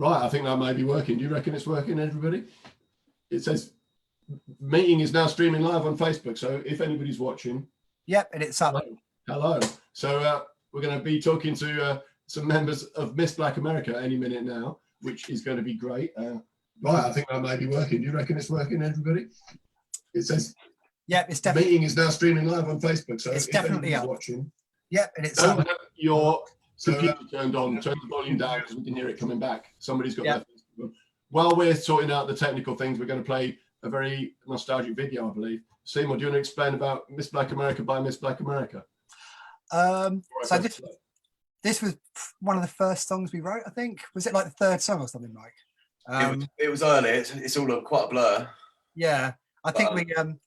Right, I think that may be working. Do you reckon it's working, everybody? It says meeting is now streaming live on Facebook. So if anybody's watching. Yep, and it's up. Hello. So we're going to be talking to some members of Miss Black America any minute now, which is going to be great. Right, I think that may be working. Do you reckon it's working, everybody? It says yep, it's definitely meeting is now streaming live on Facebook. So it's if definitely up. Watching. Yep, and it's don't have your computer turned on, turn the volume down because we can hear it coming back. Somebody's got that. While we're sorting out the technical things, we're going to play a very nostalgic video, I believe. Seymour, do you want to explain about Miss Black America by Miss Black America? So this was one of the first songs we wrote, I think. Was it like the third song or something, Mike? It was early. It's all quite a blur. Yeah, I think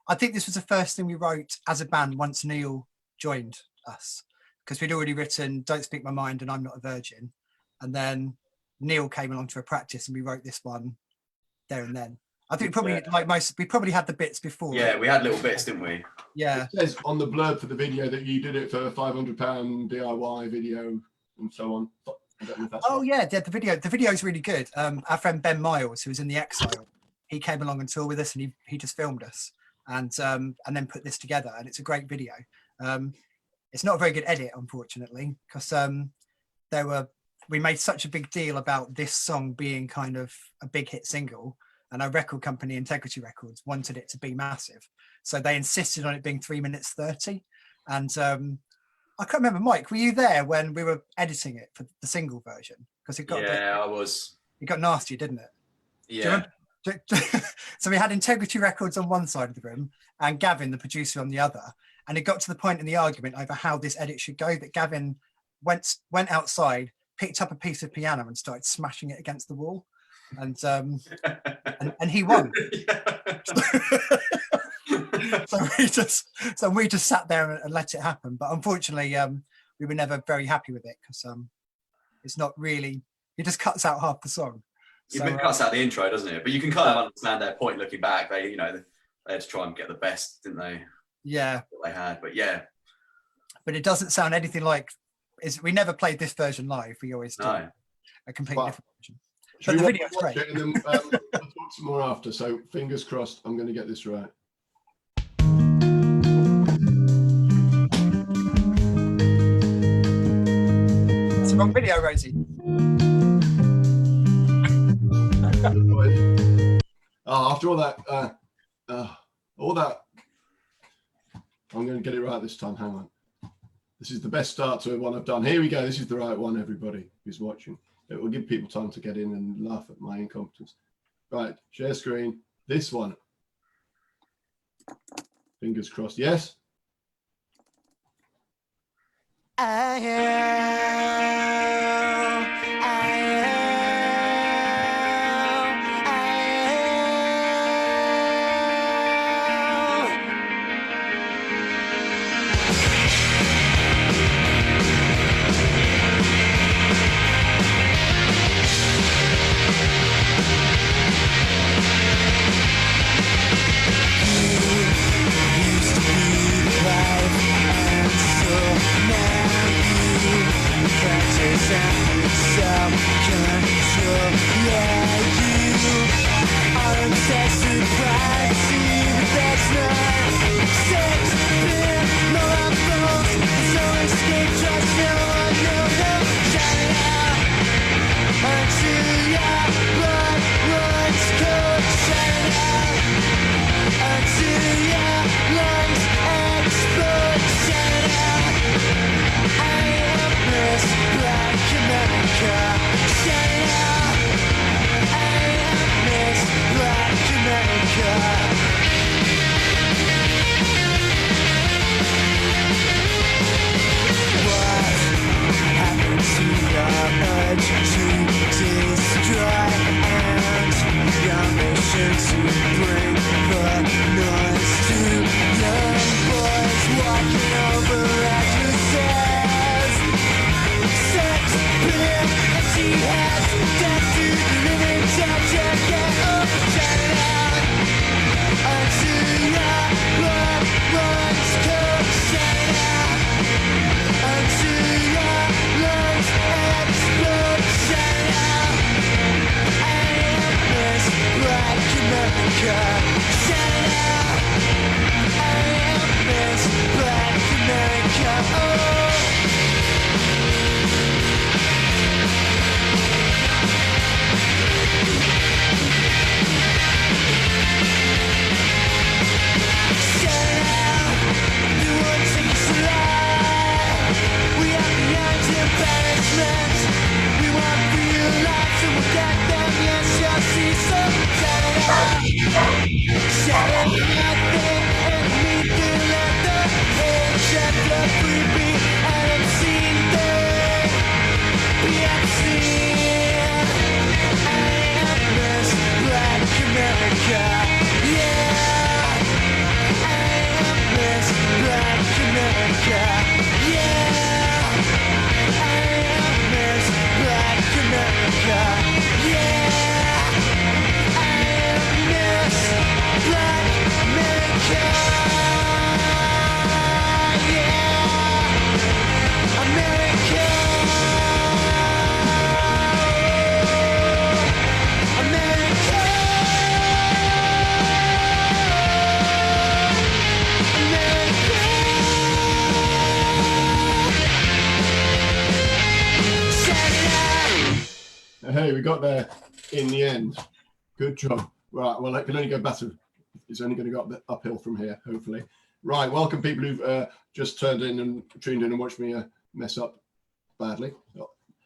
I think this was the first thing we wrote as a band once Neil joined us, because we'd already written "Don't Speak My Mind" and "I'm Not a Virgin," and then Neil came along to a practice and we wrote this one there and then. I think we probably had the bits before. Yeah, we had little bits, didn't we? Yeah. It says on the blurb for the video that you did it for a £500 DIY video and so on. I don't know if that's right. Yeah, the video is really good. Our friend Ben Miles, who was in the Exile, he came along and toured with us, and he just filmed us and then put this together, and it's a great video. It's not a very good edit, unfortunately, because we made such a big deal about this song being kind of a big hit single, and our record company, Integrity Records, wanted it to be massive. So they insisted on it being 3 minutes 30. And I can't remember, Mike, were you there when we were editing it for the single version? Because it got I was. It got nasty, didn't it? Yeah. So we had Integrity Records on one side of the room and Gavin, the producer, on the other. And it got to the point in the argument over how this edit should go that Gavin went outside, picked up a piece of piano and started smashing it against the wall. And he won. so we just sat there and let it happen. But unfortunately, we were never very happy with it because it's not really. It just cuts out half the song. It cuts out the intro, doesn't it? But you can kind of understand their point looking back. They had to try and get the best, didn't they? Yeah. What they had, but yeah. But it doesn't sound anything like. We never played this version live. We always do a completely different version. But the video's great. And then we'll talk some more after. So fingers crossed, I'm going to get this right. It's the wrong video, Rosey. After all that, I'm going to get it right this time. Hang on. This is the best start to one I've done. Here we go. This is the right one, everybody who's watching. It will give people time to get in and laugh at my incompetence. Right, share screen. This one. Fingers crossed. Yes? I am. Used to be life, and so now you Hey, we got there in the end. Good job. Right, well, it can only go better. It's only going to go up uphill from here, hopefully. Right, welcome people who've just turned in and tuned in and watched me mess up badly.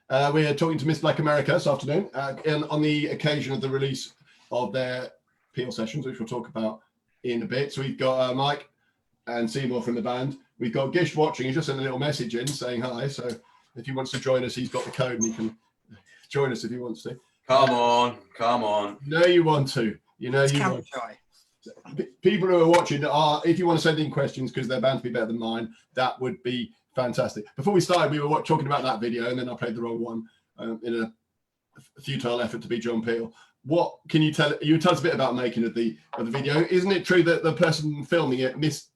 We're talking to Miss Black America this afternoon on the occasion of the release of their Peel sessions, which we'll talk about in a bit. So we've got Mike and Seymour from the band. We've got Gish watching. He just sent a little message in saying hi. So if he wants to join us, he's got the code and he can join us if he wants to. Come on, come on. You know you want to. You know you want to. People who are watching if you want to send in questions because they're bound to be better than mine, that would be fantastic. Before we started, we were talking about that video, and then I played the wrong one in a futile effort to be John Peel. What can you tell? You tell us a bit about making of the video. Isn't it true that the person filming it missed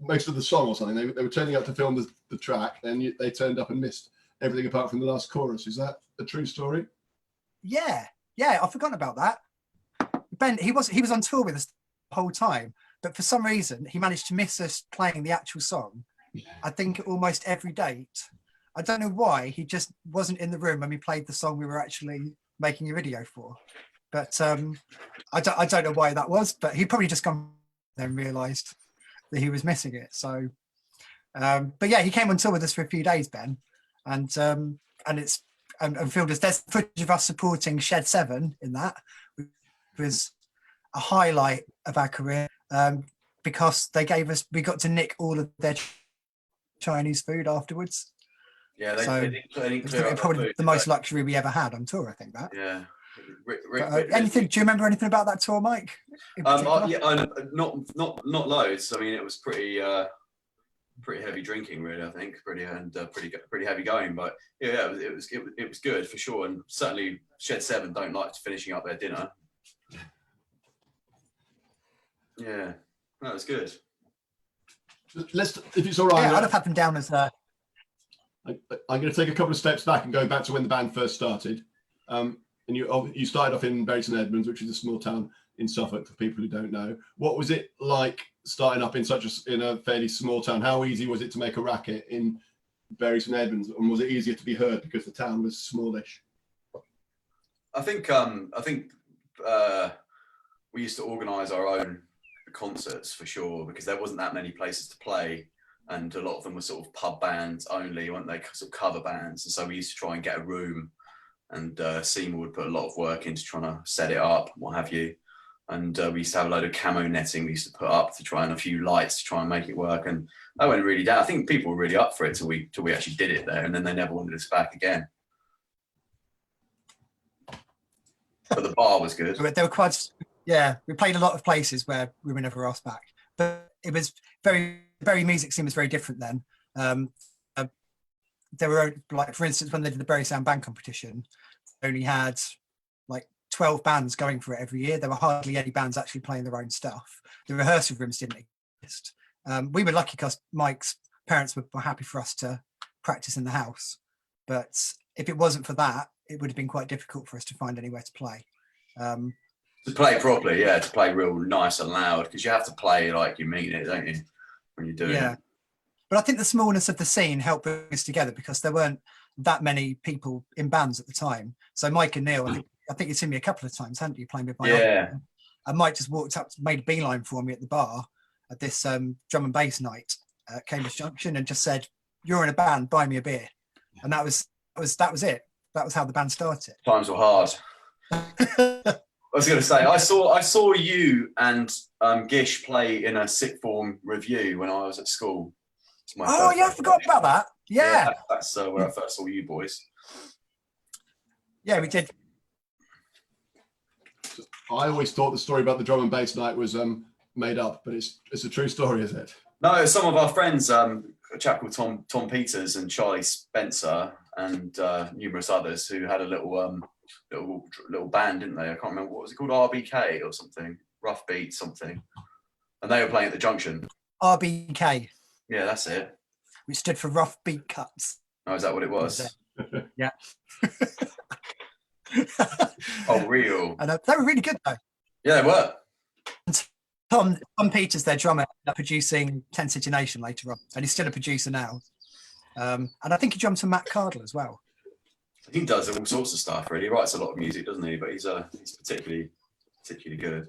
most of the song or something? They were turning up to film the track, and they turned up and missed everything apart from the last chorus. Is that a true story? Yeah, I've forgotten about that. Ben, he was on tour with us the whole time, but for some reason he managed to miss us playing the actual song. I think almost every date. I don't know why. He just wasn't in the room when we played the song we were actually making a video for. But I don't know why that was, but he probably just gone and realised that he was missing it. So, but yeah, he came on tour with us for a few days, Ben, and filmed us. There's footage of us supporting Shed 7 in that, which was a highlight of our career because we got to nick all of their Chinese food afterwards. Yeah, they didn't clear up probably food, the most luxury we ever had on tour, I think that. Yeah. Anything? Do you remember anything about that tour, Mike? Not loads. I mean, it was pretty heavy drinking, really. I think pretty heavy going. But yeah, it was good for sure. And certainly, Shed 7 don't like finishing up their dinner. Yeah, that was good. If it's all right, yeah, I'd have had them down as. I'm going to take a couple of steps back and go back to when the band first started. And you started off in Bury St Edmunds, which is a small town in Suffolk for people who don't know. What was it like starting up in a fairly small town? How easy was it to make a racket in Bury St Edmunds, and was it easier to be heard because the town was smallish? I think we used to organise our own concerts for sure because there wasn't that many places to play. And a lot of them were sort of pub bands only, weren't they? Sort of cover bands. And so we used to try and get a room, and Seymour would put a lot of work into trying to set it up, what have you. And we used to have a load of camo netting we used to put up to try, and a few lights to try and make it work. And that went really down. I think people were really up for it till we actually did it there, and then they never wanted us back again. But the bar was good. They were quite, yeah. We played a lot of places where we were never asked back, but it was Bury music scene was very different then. There were, like, for instance, when they did the Bury Sound Band competition, they only had like 12 bands going for it every year. There were hardly any bands actually playing their own stuff. The rehearsal rooms didn't exist. We were lucky because Mike's parents were happy for us to practice in the house. But if it wasn't for that, it would have been quite difficult for us to find anywhere to play. To play properly, yeah, to play real nice and loud, because you have to play like you mean it, don't you? When you're doing it. But I think the smallness of the scene helped bring us together because there weren't that many people in bands at the time. So Mike and Neil, I think you've seen me a couple of times, haven't you, playing with my album? And Mike just walked up, made a beeline for me at the bar at this drum and bass night at Cambridge Junction, and just said, "You're in a band, buy me a beer." And that was it. That was how the band started. Times were hard. I was going to say, I saw you and Gish play in a sick form review when I was at school. It's my Oh first yeah, I forgot about that. Yeah, that's where I first saw you boys. yeah, we did. I always thought the story about the drum and bass night was made up, but it's a true story, is it? No, some of our friends, a chap called Tom Peters and Charlie Spencer and numerous others who had a little band, didn't they? I can't remember what was it called, RBK or something, Rough Beat something, and they were playing at the Junction. RBK, Yeah, that's it. which stood for Rough Beat Cuts. Oh, is that what it was? Yeah. Oh, real. And they were really good though. Yeah, they were. Tom Peters, their drummer, ended up producing 10 City Nation later on, and he's still a producer now. And I think he drums for Matt Cardle as well. He does all sorts of stuff, really. He writes a lot of music, doesn't he? But he's particularly good.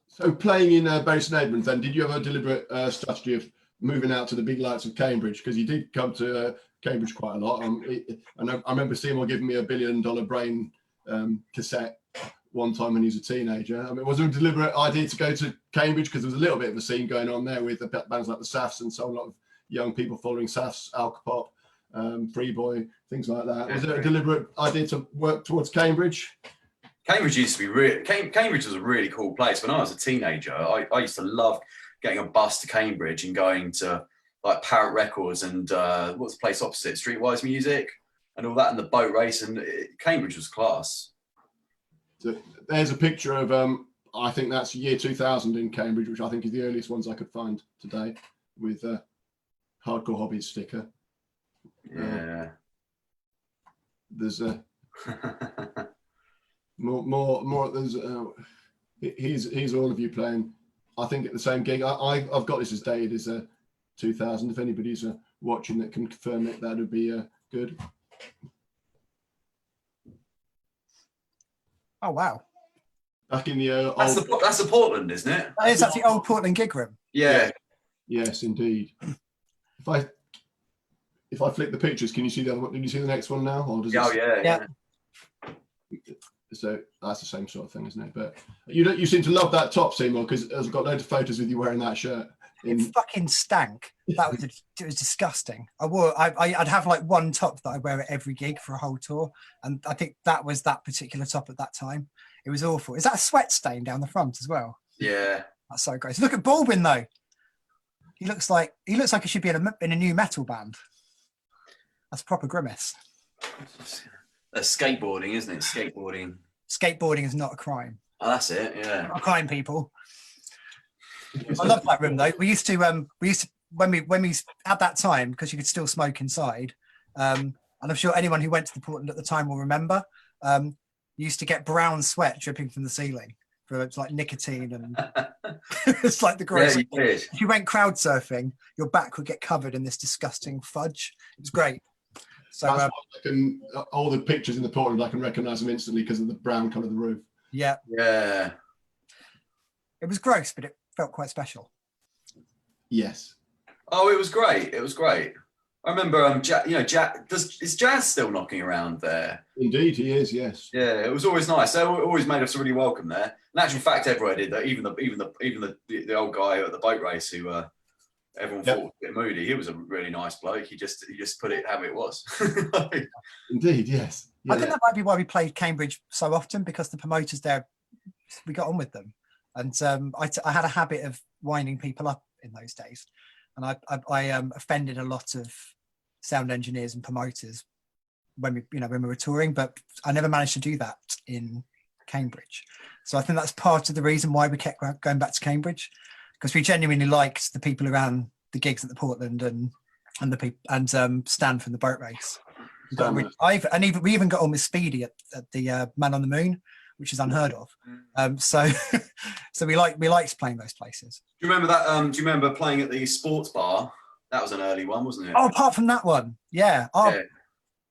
So playing in Bury St Edmunds, then, did you have a deliberate strategy of moving out to the big lights of Cambridge? Because you did come to Cambridge quite a lot. I remember Seymour giving me a $1 billion brain cassette one time when he was a teenager. I mean, was there a deliberate idea to go to Cambridge? Because there was a little bit of a scene going on there with the bands like the Safs and so a lot of young people following Safs, Alcopop, Free Boy, things like that. Was there a deliberate idea to work towards Cambridge? Cambridge used to be really. Cambridge was a really cool place. When I was a teenager, I used to love getting a bus to Cambridge and going to like Parrot Records and what's the place opposite, Streetwise Music and all that, and the boat race. And Cambridge was class. So there's a picture of I think that's year 2000 in Cambridge, which I think is the earliest ones I could find today, with Hardcore Hobbies sticker. Yeah. There's a more. There's he's all of you playing. I think at the same gig. I've got this as dated as 2000. If anybody's watching that can confirm it, that would be good. Oh wow! Back in the That's the Portland, isn't it? That is actually old Portland gig room. Yeah. Yes, indeed. If I flick the pictures, can you see the other one? Did you see the next one now? Or does Yeah. So that's the same sort of thing, isn't it? But you seem to love that top, Seymour, because I've got loads of photos with you wearing that shirt. It fucking stank. It was disgusting. I'd have like one top that I wear at every gig for a whole tour, and I think that was that particular top at that time. It was awful. Is that a sweat stain down the front as well? Yeah. That's so gross. Look at Baldwin though. He looks like he should be in a new metal band. That's proper grimace. That's skateboarding, isn't it? Skateboarding. Skateboarding is not a crime. Oh, that's it. Yeah. Not a crime, people. I love that room though. We used to when we at that time, because you could still smoke inside, and I'm sure anyone who went to the Portland at the time will remember, you used to get brown sweat dripping from the ceiling for like nicotine and it's like the gross. Yeah, you did. If you went crowd surfing, your back would get covered in this disgusting fudge. It was great. So that's why all the pictures in the Portland, I can recognise them instantly because of the brown colour of the roof. Yeah. Yeah. It was gross, but it felt quite special. Yes. Oh, it was great. It was great. I remember, is Jazz still knocking around there? Indeed, he is. Yes. Yeah, it was always nice. They always made us really welcome there. In actual fact, everywhere did that. Even the old guy at the boat race who everyone thought was a bit moody. He was a really nice bloke. He just put it how it was. Indeed, yes. Yeah. I think that might be why we played Cambridge so often, because the promoters there, we got on with them, and I had a habit of winding people up in those days, and I offended a lot of sound engineers and promoters when we were touring, but I never managed to do that in Cambridge. So I think that's part of the reason why we kept going back to Cambridge, because we genuinely liked the people around the gigs at the Portland and the people and Stan from the boat race. We even got on with Speedy at the Man on the Moon, which is unheard of. So we liked playing those places. Do you remember that? Do you remember playing at the sports bar? That was an early one, wasn't it? Oh, apart from that one, yeah.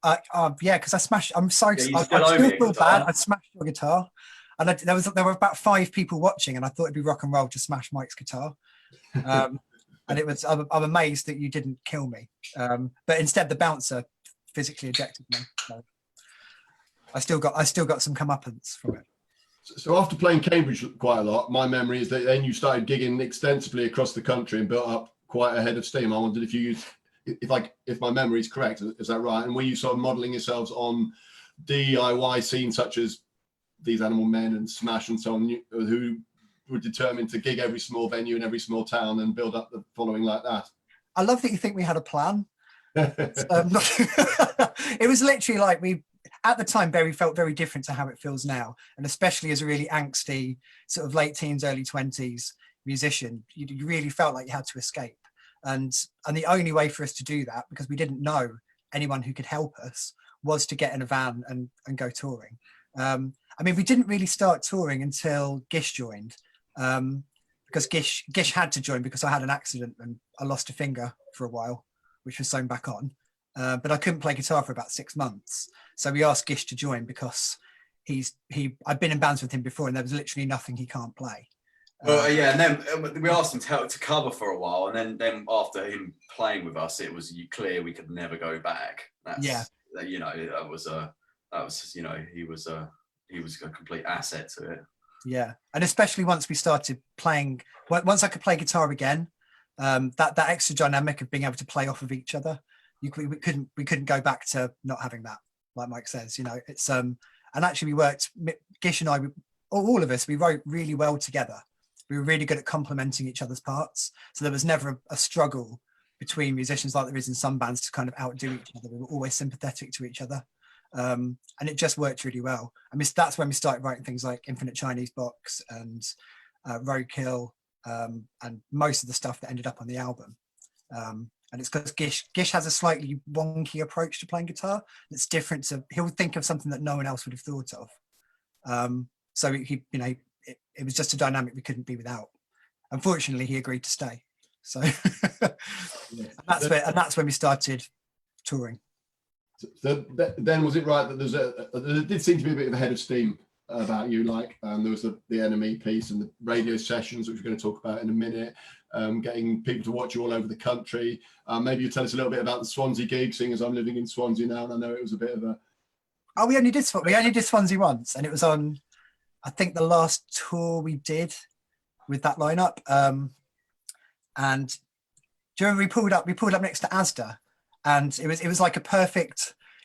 Because I smashed. I still feel bad. I smashed your guitar, and there were about 5 people watching, and I thought it'd be rock and roll to smash Mike's guitar. And it was. I'm amazed that you didn't kill me, but instead the bouncer physically ejected me. So I still got some comeuppance from it. So after playing Cambridge quite a lot, my memory is that then you started gigging extensively across the country and built up quite ahead of steam. I wondered if you used, if my memory is correct, is that right? And were you sort of modelling yourselves on DIY scenes such as These Animal Men and Smash and so on, who were determined to gig every small venue in every small town and build up the following like that? I love that you think we had a plan. It was literally like at the time, Bury felt very different to how it feels now, and especially as a really angsty sort of late teens, early 20s musician, you really felt like you had to escape, and the only way for us to do that, because we didn't know anyone who could help us, was to get in a van and go touring. I mean, we didn't really start touring until Gish joined, because Gish had to join because I had an accident and I lost a finger for a while, which was sewn back on. But I couldn't play guitar for about 6 months. So we asked Gish to join because I've been in bands with him before and there was literally nothing he can't play. Well, yeah, and then we asked him to cover for a while, and then after him playing with us, it was clear we could never go back. You know, that was you know, he was a complete asset to it. Yeah, and especially once we started playing, once I could play guitar again, that extra dynamic of being able to play off of each other, we couldn't go back to not having that. Like Mike says, you know, it's and actually Gish and I, all of us, we wrote really well together. We were really good at complementing each other's parts, so there was never a struggle between musicians like there is in some bands to kind of outdo each other. We were always sympathetic to each other, and it just worked really well. I mean, that's when we started writing things like Infinite Chinese Box and Roadkill, and most of the stuff that ended up on the album. And it's because Gish has a slightly wonky approach to playing guitar that's different to, he'll think of something that no one else would have thought of. So he, you know, it was just a dynamic we couldn't be without. Unfortunately, he agreed to stay. So and that's when we started touring. So then was it right that there did seem to be a bit of a head of steam about you, like there was the Enemy piece and the radio sessions, which we're going to talk about in a minute, getting people to watch you all over the country. Maybe you tell us a little bit about the Swansea gig, seeing as I'm living in Swansea now, and I know it was a bit of a... Oh, we only did Swansea once, and it was on, I think, the last tour we did with that lineup. And do you remember we pulled up next to Asda, and it was like it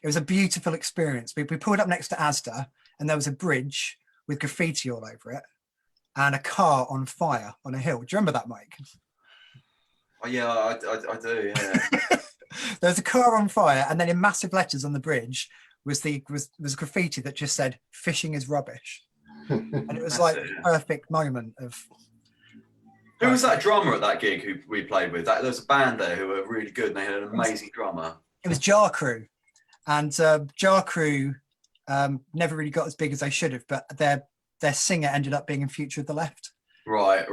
was a beautiful experience. We pulled up next to Asda, and there was a bridge with graffiti all over it and a car on fire on a hill. Do you remember that, Mike? Oh yeah, I do, yeah. There was a car on fire, and then in massive letters on the bridge was graffiti that just said, "Fishing is rubbish." And it was like the perfect moment of... Who was that drummer at that gig who we played with? There was a band there who were really good, and they had an amazing drummer. It was Jar Crew. And Jar Crew never really got as big as they should have, but their singer ended up being in Future of the Left. Right.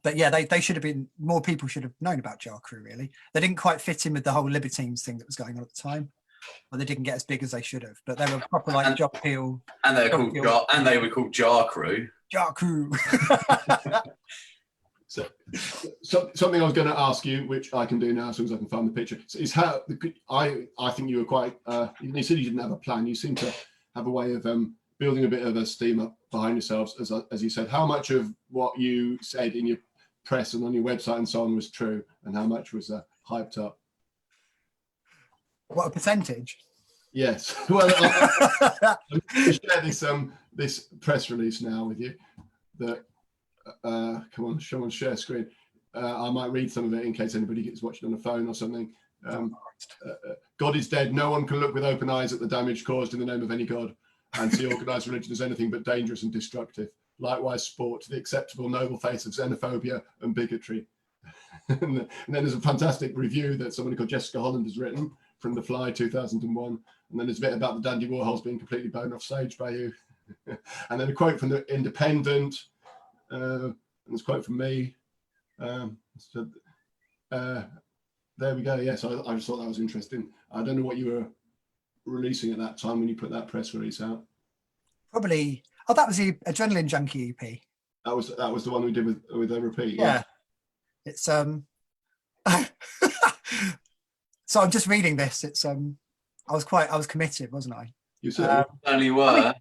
But yeah, they should have been, more people should have known about Jar Crew, really. They didn't quite fit in with the whole Libertines thing that was going on at the time. Or they didn't get as big as they should have, but they were proper like Jock Peel. And they were called Jar Crew. Jar Crew. So something I was going to ask you, which I can do now as soon as I can find the picture, is how I think you were quite. You said you didn't have a plan. You seem to have a way of building a bit of a steam up behind yourselves, as you said. How much of what you said in your press and on your website and so on was true, and how much was hyped up? What a percentage? Yes. Well, I'm going to share this press release now with you. That come on, show on share screen. I might read some of it in case anybody gets watching on a phone or something. God is dead. No one can look with open eyes at the damage caused in the name of any god, and see organised religion as anything but dangerous and destructive. Likewise, sport, the acceptable noble face of xenophobia and bigotry. And then there's a fantastic review that somebody called Jessica Holland has written from The Fly 2001. And then there's a bit about the Dandy Warhols being completely blown off stage by you. And then a quote from The Independent. And there's a quote from me. There we go. Yes, I just thought that was interesting. I don't know what you were releasing at that time when you put that press release out. Probably. Oh, that was the Adrenaline Junkie EP. That was the one we did with a repeat. Yeah. It's So I'm just reading this. It's I was committed, wasn't I? You certainly only were.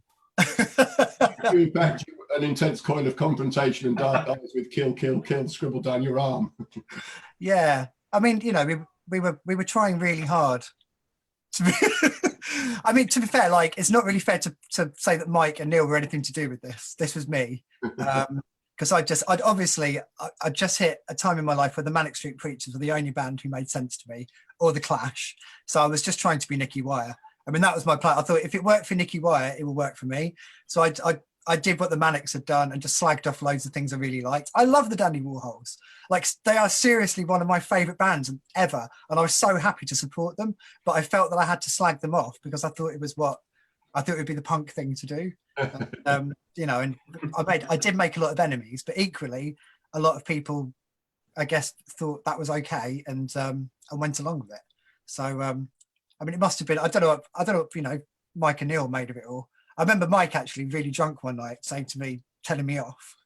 In fact, an intense coil of confrontation and dark eyes with kill, kill, kill scribbled down your arm. Yeah, I mean, you know, we were trying really hard. I mean, to be fair, like it's not really fair to say that Mike and Neil were anything to do with this. This was me, because I'd just hit a time in my life where the Manic Street Preachers were the only band who made sense to me, or the Clash. So I was just trying to be Nicky Wire. I mean, that was my plan. I thought if it worked for Nicky Wire, it will work for me. So I did what the Manics had done and just slagged off loads of things I really liked. I love the Dandy Warhols. Like, they are seriously one of my favourite bands ever. And I was so happy to support them. But I felt that I had to slag them off because I thought it would be the punk thing to do. You know, and I did make a lot of enemies, but equally, a lot of people, I guess, thought that was okay and went along with it. So, I mean, it must have been, I don't know if, you know, Mike and Neil made of it all. I remember Mike actually really drunk one night saying to me, telling me off,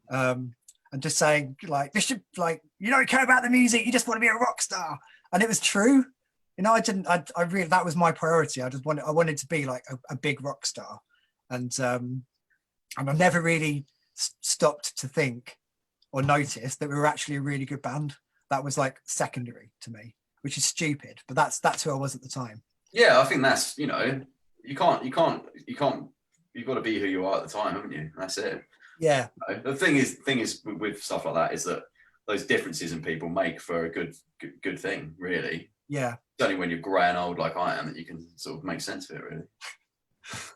and just saying like, this should, like, you don't care about the music, you just want to be a rock star. And it was true. You know, I really, that was my priority. I wanted to be like a big rock star. And I never really stopped to think or notice that we were actually a really good band. That was like secondary to me, which is stupid, but that's who I was at the time. Yeah, I think that's, you know, you've got to be who you are at the time, haven't you? That's it. Yeah. The thing is with stuff like that is that those differences in people make for a good thing, really. Yeah. It's only when you're grey and old like I am that you can sort of make sense of it, really.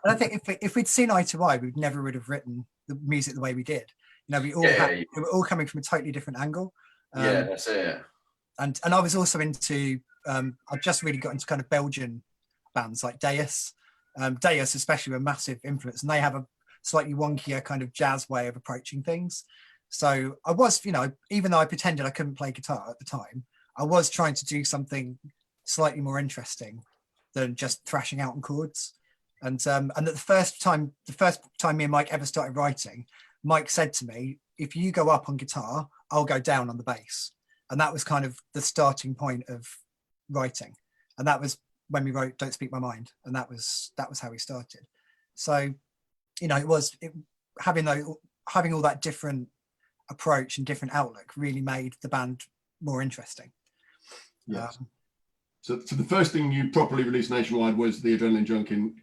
And I think if we'd seen eye to eye, we never would have written the music the way we did. You know, we were all coming from a totally different angle. Yeah, that's it. And I was also into, I just really got into kind of Belgian bands like Deus. Deus especially were a massive influence, and they have a slightly wonkier kind of jazz way of approaching things. So I was, you know, even though I pretended I couldn't play guitar at the time, I was trying to do something slightly more interesting than just thrashing out on chords. And the first time me and Mike ever started writing, Mike said to me, if you go up on guitar, I'll go down on the bass. And that was kind of the starting point of writing. And that was when we wrote Don't Speak My Mind. And that was how we started. So, you know, having all that different approach and different outlook really made the band more interesting. Yes. So the first thing you properly released nationwide was the Adrenaline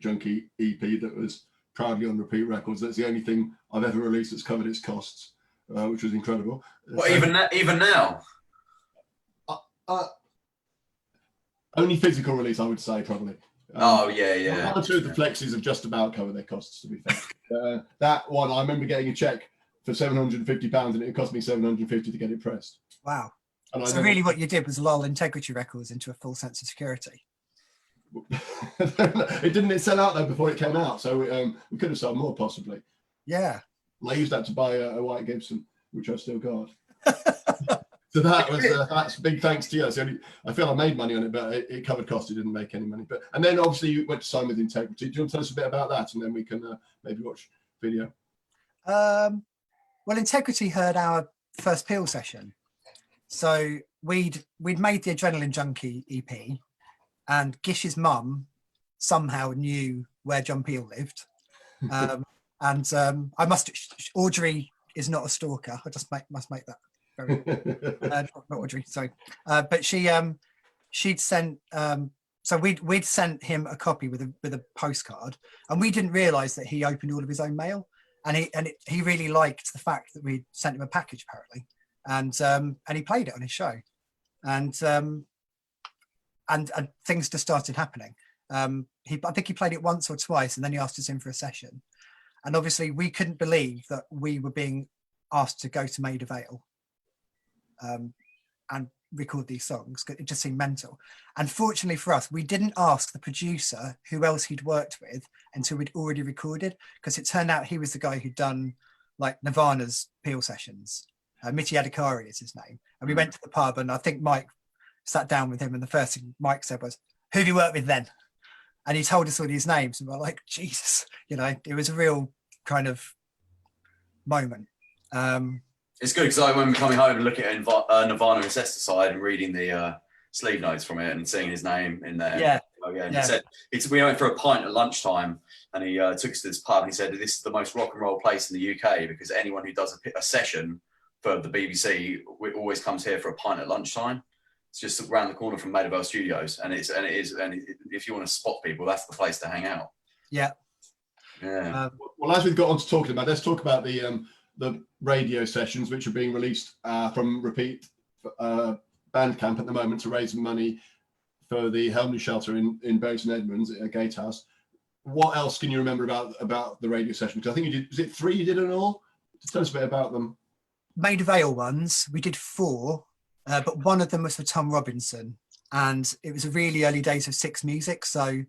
Junkie EP that was proudly on Repeat Records. That's the only thing I've ever released that's covered its costs, which was incredible. Well, even now? Only physical release, I would say, probably. Yeah. One or two of the flexes have just about covered their costs, to be fair. That one, I remember getting a check for £750 and it cost me $750 to get it pressed. Wow. And so really what you did was lull Integrity Records into a full sense of security. It sell out though before it came out, so we could have sold more possibly. Yeah. And I used that to buy a white Gibson, which I've still got. So that's big thanks to you. I feel I made money on it, but it covered costs. It didn't make any money. And then obviously you went to sign with Integrity. Do you want to tell us a bit about that, and then we can maybe watch video? Well, Integrity heard our first Peel session. So we'd made the Adrenaline Junkie EP, and Gish's mum somehow knew where John Peel lived. Audrey is not a stalker. I just must make that very not Audrey. Sorry, but she'd sent. So we'd sent him a copy with a postcard, and we didn't realise that he opened all of his own mail, and he really liked the fact that we sent him a package apparently, and he played it on his show, and things just started happening. I think he played it once or twice, and then he asked us in for a session, and obviously we couldn't believe that we were being asked to go to Maida Vale and record these songs. It just seemed mental. And fortunately for us, we didn't ask the producer who else he'd worked with until we'd already recorded, because it turned out he was the guy who'd done like Nirvana's Peel sessions. Mitty Adhikari is his name. And we went to the pub, and I think Mike sat down with him, and the first thing Mike said was, "Who have you worked with then?" And he told us all these names, and we're like, Jesus, you know, it was a real kind of moment. It's good because I remember coming home and looking at Nirvana Incesticide and reading the sleeve notes from it and seeing his name in there. Yeah. Oh yeah, and Yeah. he said we went for a pint at lunchtime, and he took us to this pub, and he said this is the most rock and roll place in the UK because anyone who does a session for the BBC always comes here for a pint at lunchtime. It's just around the corner from Maida Vale Studios, and if you want to spot people, that's the place to hang out. Yeah. Yeah. Well, as we've got on to talking about, let's talk about the radio sessions which are being released from Repeat Bandcamp at the moment to raise money for the homeless shelter in Bury St Edmunds at a gatehouse. What else can you remember about the radio session? Because I think you did, was it 3 you did in all? Tell us a bit about them. Maida Vale ones, we did 4, but one of them was for Tom Robinson, and it was the really early days of Six Music, so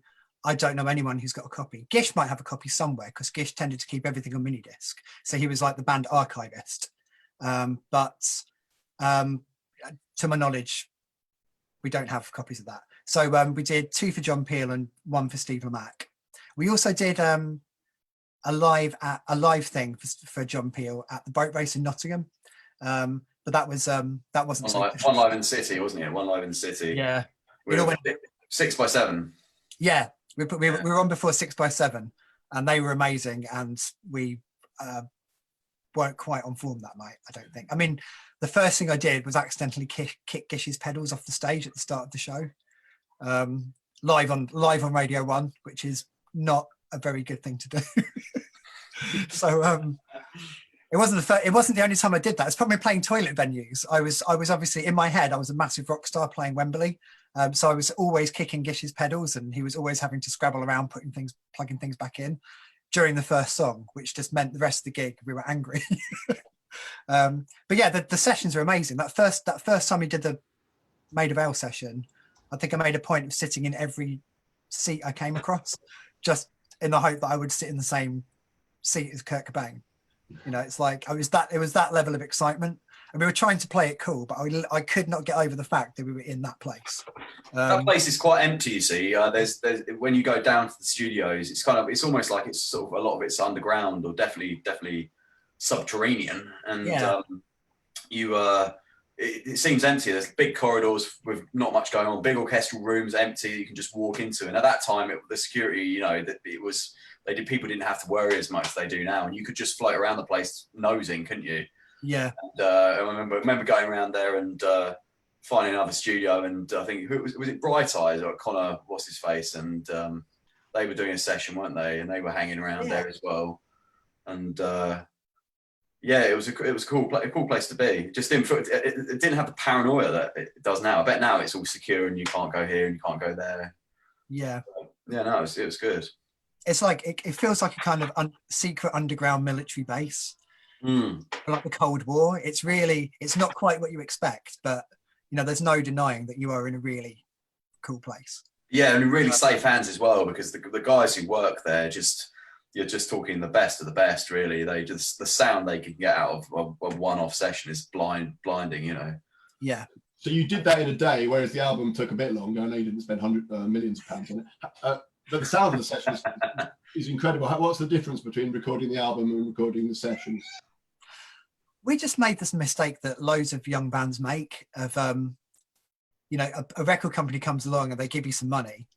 I don't know anyone who's got a copy. Gish might have a copy somewhere because Gish tended to keep everything on minidisc, so he was like the band archivist. But to my knowledge, we don't have copies of that. So we did 2 for John Peel and 1 for Steve Lamacq. We also did a live thing for John Peel at the boat race in Nottingham. But that wasn't one live in the city, wasn't it? One live in the city. Yeah. We were 6x7. Yeah, we were on before 6x7, and they were amazing, and we weren't quite on form that night, I don't think. I mean, the first thing I did was accidentally kick Gish's pedals off the stage at the start of the show, live on Radio 1, which is not a very good thing to do. So it wasn't the only time I did that. It's probably playing toilet venues. I was obviously, in my head, I was a massive rock star playing Wembley. So I was always kicking Gish's pedals, and he was always having to scrabble around plugging things back in during the first song, which just meant the rest of the gig we were angry. But yeah, the sessions are amazing. That first time we did the Maida Vale session, I think I made a point of sitting in every seat I came across, just in the hope that I would sit in the same seat as Kurt Cobain. You know, it's like it was that level of excitement, and we were trying to play it cool, but I could not get over the fact that we were in that place. That place is quite empty. You see, there's when you go down to the studios, it's almost like it's sort of a lot of it's underground or definitely subterranean, and yeah. It seems empty. There's big corridors with not much going on, big orchestral rooms empty you can just walk into. And at that time, the security, you know, people didn't have to worry as much as they do now, and you could just float around the place nosing, couldn't you? Yeah. And I remember going around there and finding another studio, and I think was it Bright Eyes or Connor, what's his face, and they were doing a session, weren't they? And they were hanging around there as well, and. Yeah, it was a cool place to be. It didn't have the paranoia that it does now. I bet now it's all secure and you can't go here and you can't go there. Yeah. Yeah, no, it was good. It's like it feels like a kind of secret underground military base, like the Cold War. It's not quite what you expect, but you know, there's no denying that you are in a really cool place. Yeah, and really safe hands as well, because the guys who work there you're just talking the best of the best, really. The sound they can get out of a one-off session is blinding, you know. Yeah. So you did that in a day, whereas the album took a bit longer. I know you didn't spend millions of pounds on it, but the sound of the session is incredible. What's the difference between recording the album and recording the sessions? We just made this mistake that loads of young bands make of, you know, a record company comes along and they give you some money,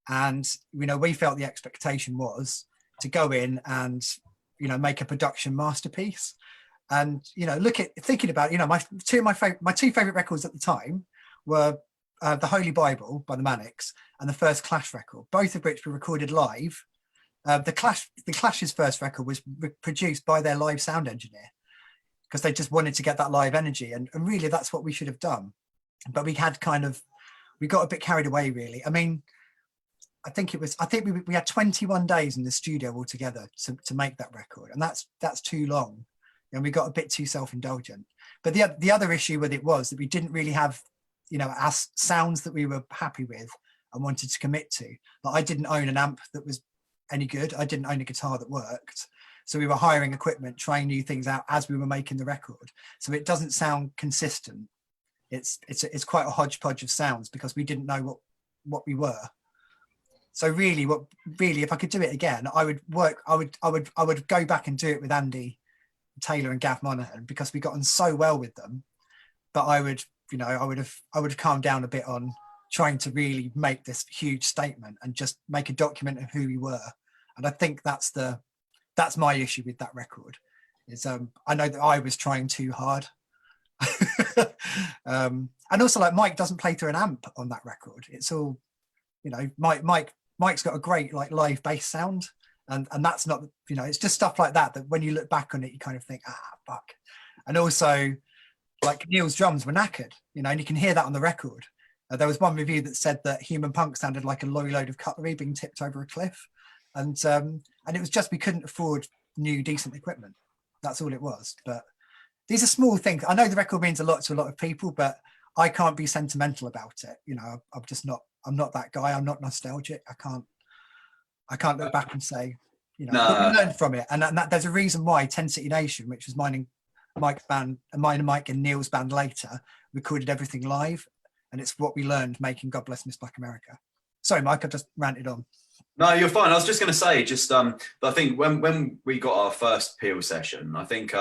and you know, we felt the expectation was to go in and, you know, make a production masterpiece. And, you know, thinking about, you know, my two favorite records at the time were The Holy Bible by the Manics and the first Clash record, both of which were recorded live. The Clash's first record was produced by their live sound engineer because they just wanted to get that live energy. And really that's what we should have done. But we got a bit carried away, really. I mean, I think we had 21 days in the studio altogether to make that record, and that's too long, and we got a bit too self-indulgent. But the other issue with it was that we didn't really have, you know, sounds that we were happy with and wanted to commit to. Like, I didn't own an amp that was any good. I didn't own a guitar that worked, so we were hiring equipment, trying new things out as we were making the record. So it doesn't sound consistent. It's quite a hodgepodge of sounds because we didn't know what we were. So really, if I could do it again, I would go back and do it with Andy Taylor and Gav Monaghan, because we got on so well with them. But I would have calmed down a bit on trying to really make this huge statement and just make a document of who we were. And I think that's my issue with that record. Is I know that I was trying too hard. And also, like, Mike doesn't play through an amp on that record. It's all, you know, Mike's got a great like live bass sound, and that's not, you know, it's just stuff like that when you look back on it, you kind of think, fuck. And also, like, Neil's drums were knackered, you know, and you can hear that on the record. There was one review that said that Human Punk sounded like a lorry load of cutlery being tipped over a cliff, and it was just we couldn't afford new decent equipment. That's all it was. But these are small things. I know the record means a lot to a lot of people, but I can't be sentimental about it. You know, I'm not that guy. I'm not nostalgic. I can't look back and say, you know, but we learned from it. And there's a reason why 10 City Nation, which was mine and Mike's band, mine and Mike and Neil's band later, recorded everything live. And it's what we learned making God Bless Miss Black America. Sorry, Mike, I just ranted on. No, you're fine. I was just going to say, I think when we got our first Peel session, I think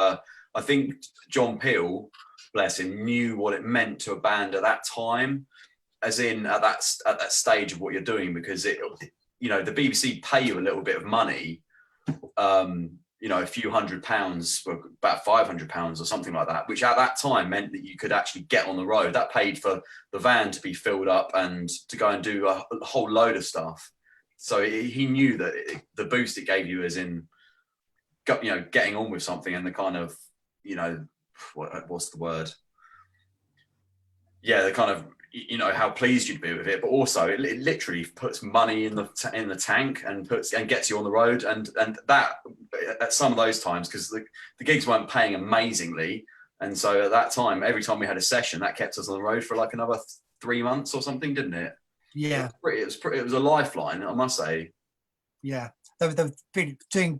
John Peel, bless him, knew what it meant to a band at that time, as in at that stage of what you're doing, because it, you know, the BBC pay you a little bit of money, you know, a few £100, about £500 or something like that, which at that time meant that you could actually get on the road. That paid for the van to be filled up and to go and do a whole load of stuff. So he knew that the boost it gave you, as in, you know, getting on with something, and the kind of, you know, what's the word? Yeah, the kind of, you know, how pleased you'd be with it, but also it literally puts money in the tank and gets you on the road, and that at some of those times, because the gigs weren't paying amazingly, and so at that time, every time we had a session, that kept us on the road for like another 3 months or something, didn't it? Yeah, it was a lifeline, I must say. Yeah, they were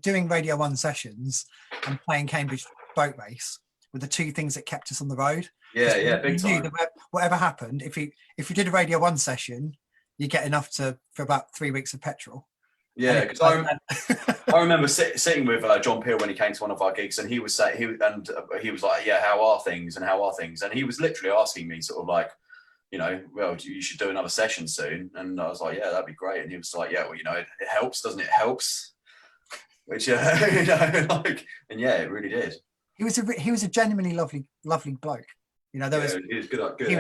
doing Radio 1 sessions and playing Cambridge Boat Race were the two things that kept us on the road. Yeah, big time. That whatever happened, if you did a Radio 1 session, you get enough for about 3 weeks of petrol. Yeah, because I remember sitting with John Peel when he came to one of our gigs, and he was like, yeah, how are things? And he was literally asking me sort of like, you know, well, you should do another session soon. And I was like, yeah, that'd be great. And he was like, yeah, well, you know, it helps, doesn't it? It helps. Which, you know, like, and yeah, it really did. He was a genuinely lovely bloke. You know, he was good.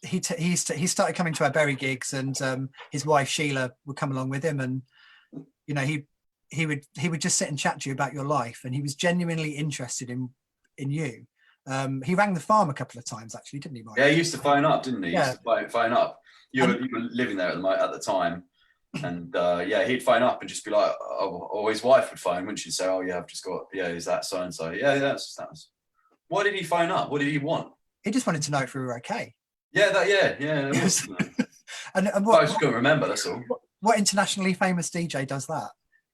He started coming to our Bury gigs, and his wife Sheila would come along with him, and you know, he would just sit and chat to you about your life, and he was genuinely interested in you. He rang the farm a couple of times, actually, didn't he, Mike? Yeah, he used to phone up, didn't he? Yeah. He used to phone up. You were living there at the time, and yeah, he'd phone up and just be like, or his wife would phone, wouldn't she? Say, oh yeah, I've just got, yeah, is that so and so? Yeah, that's. Why did he phone up? What did he want? He just wanted to know if we were okay. Yeah, it was. and I just couldn't remember. That's all. What internationally famous DJ does that?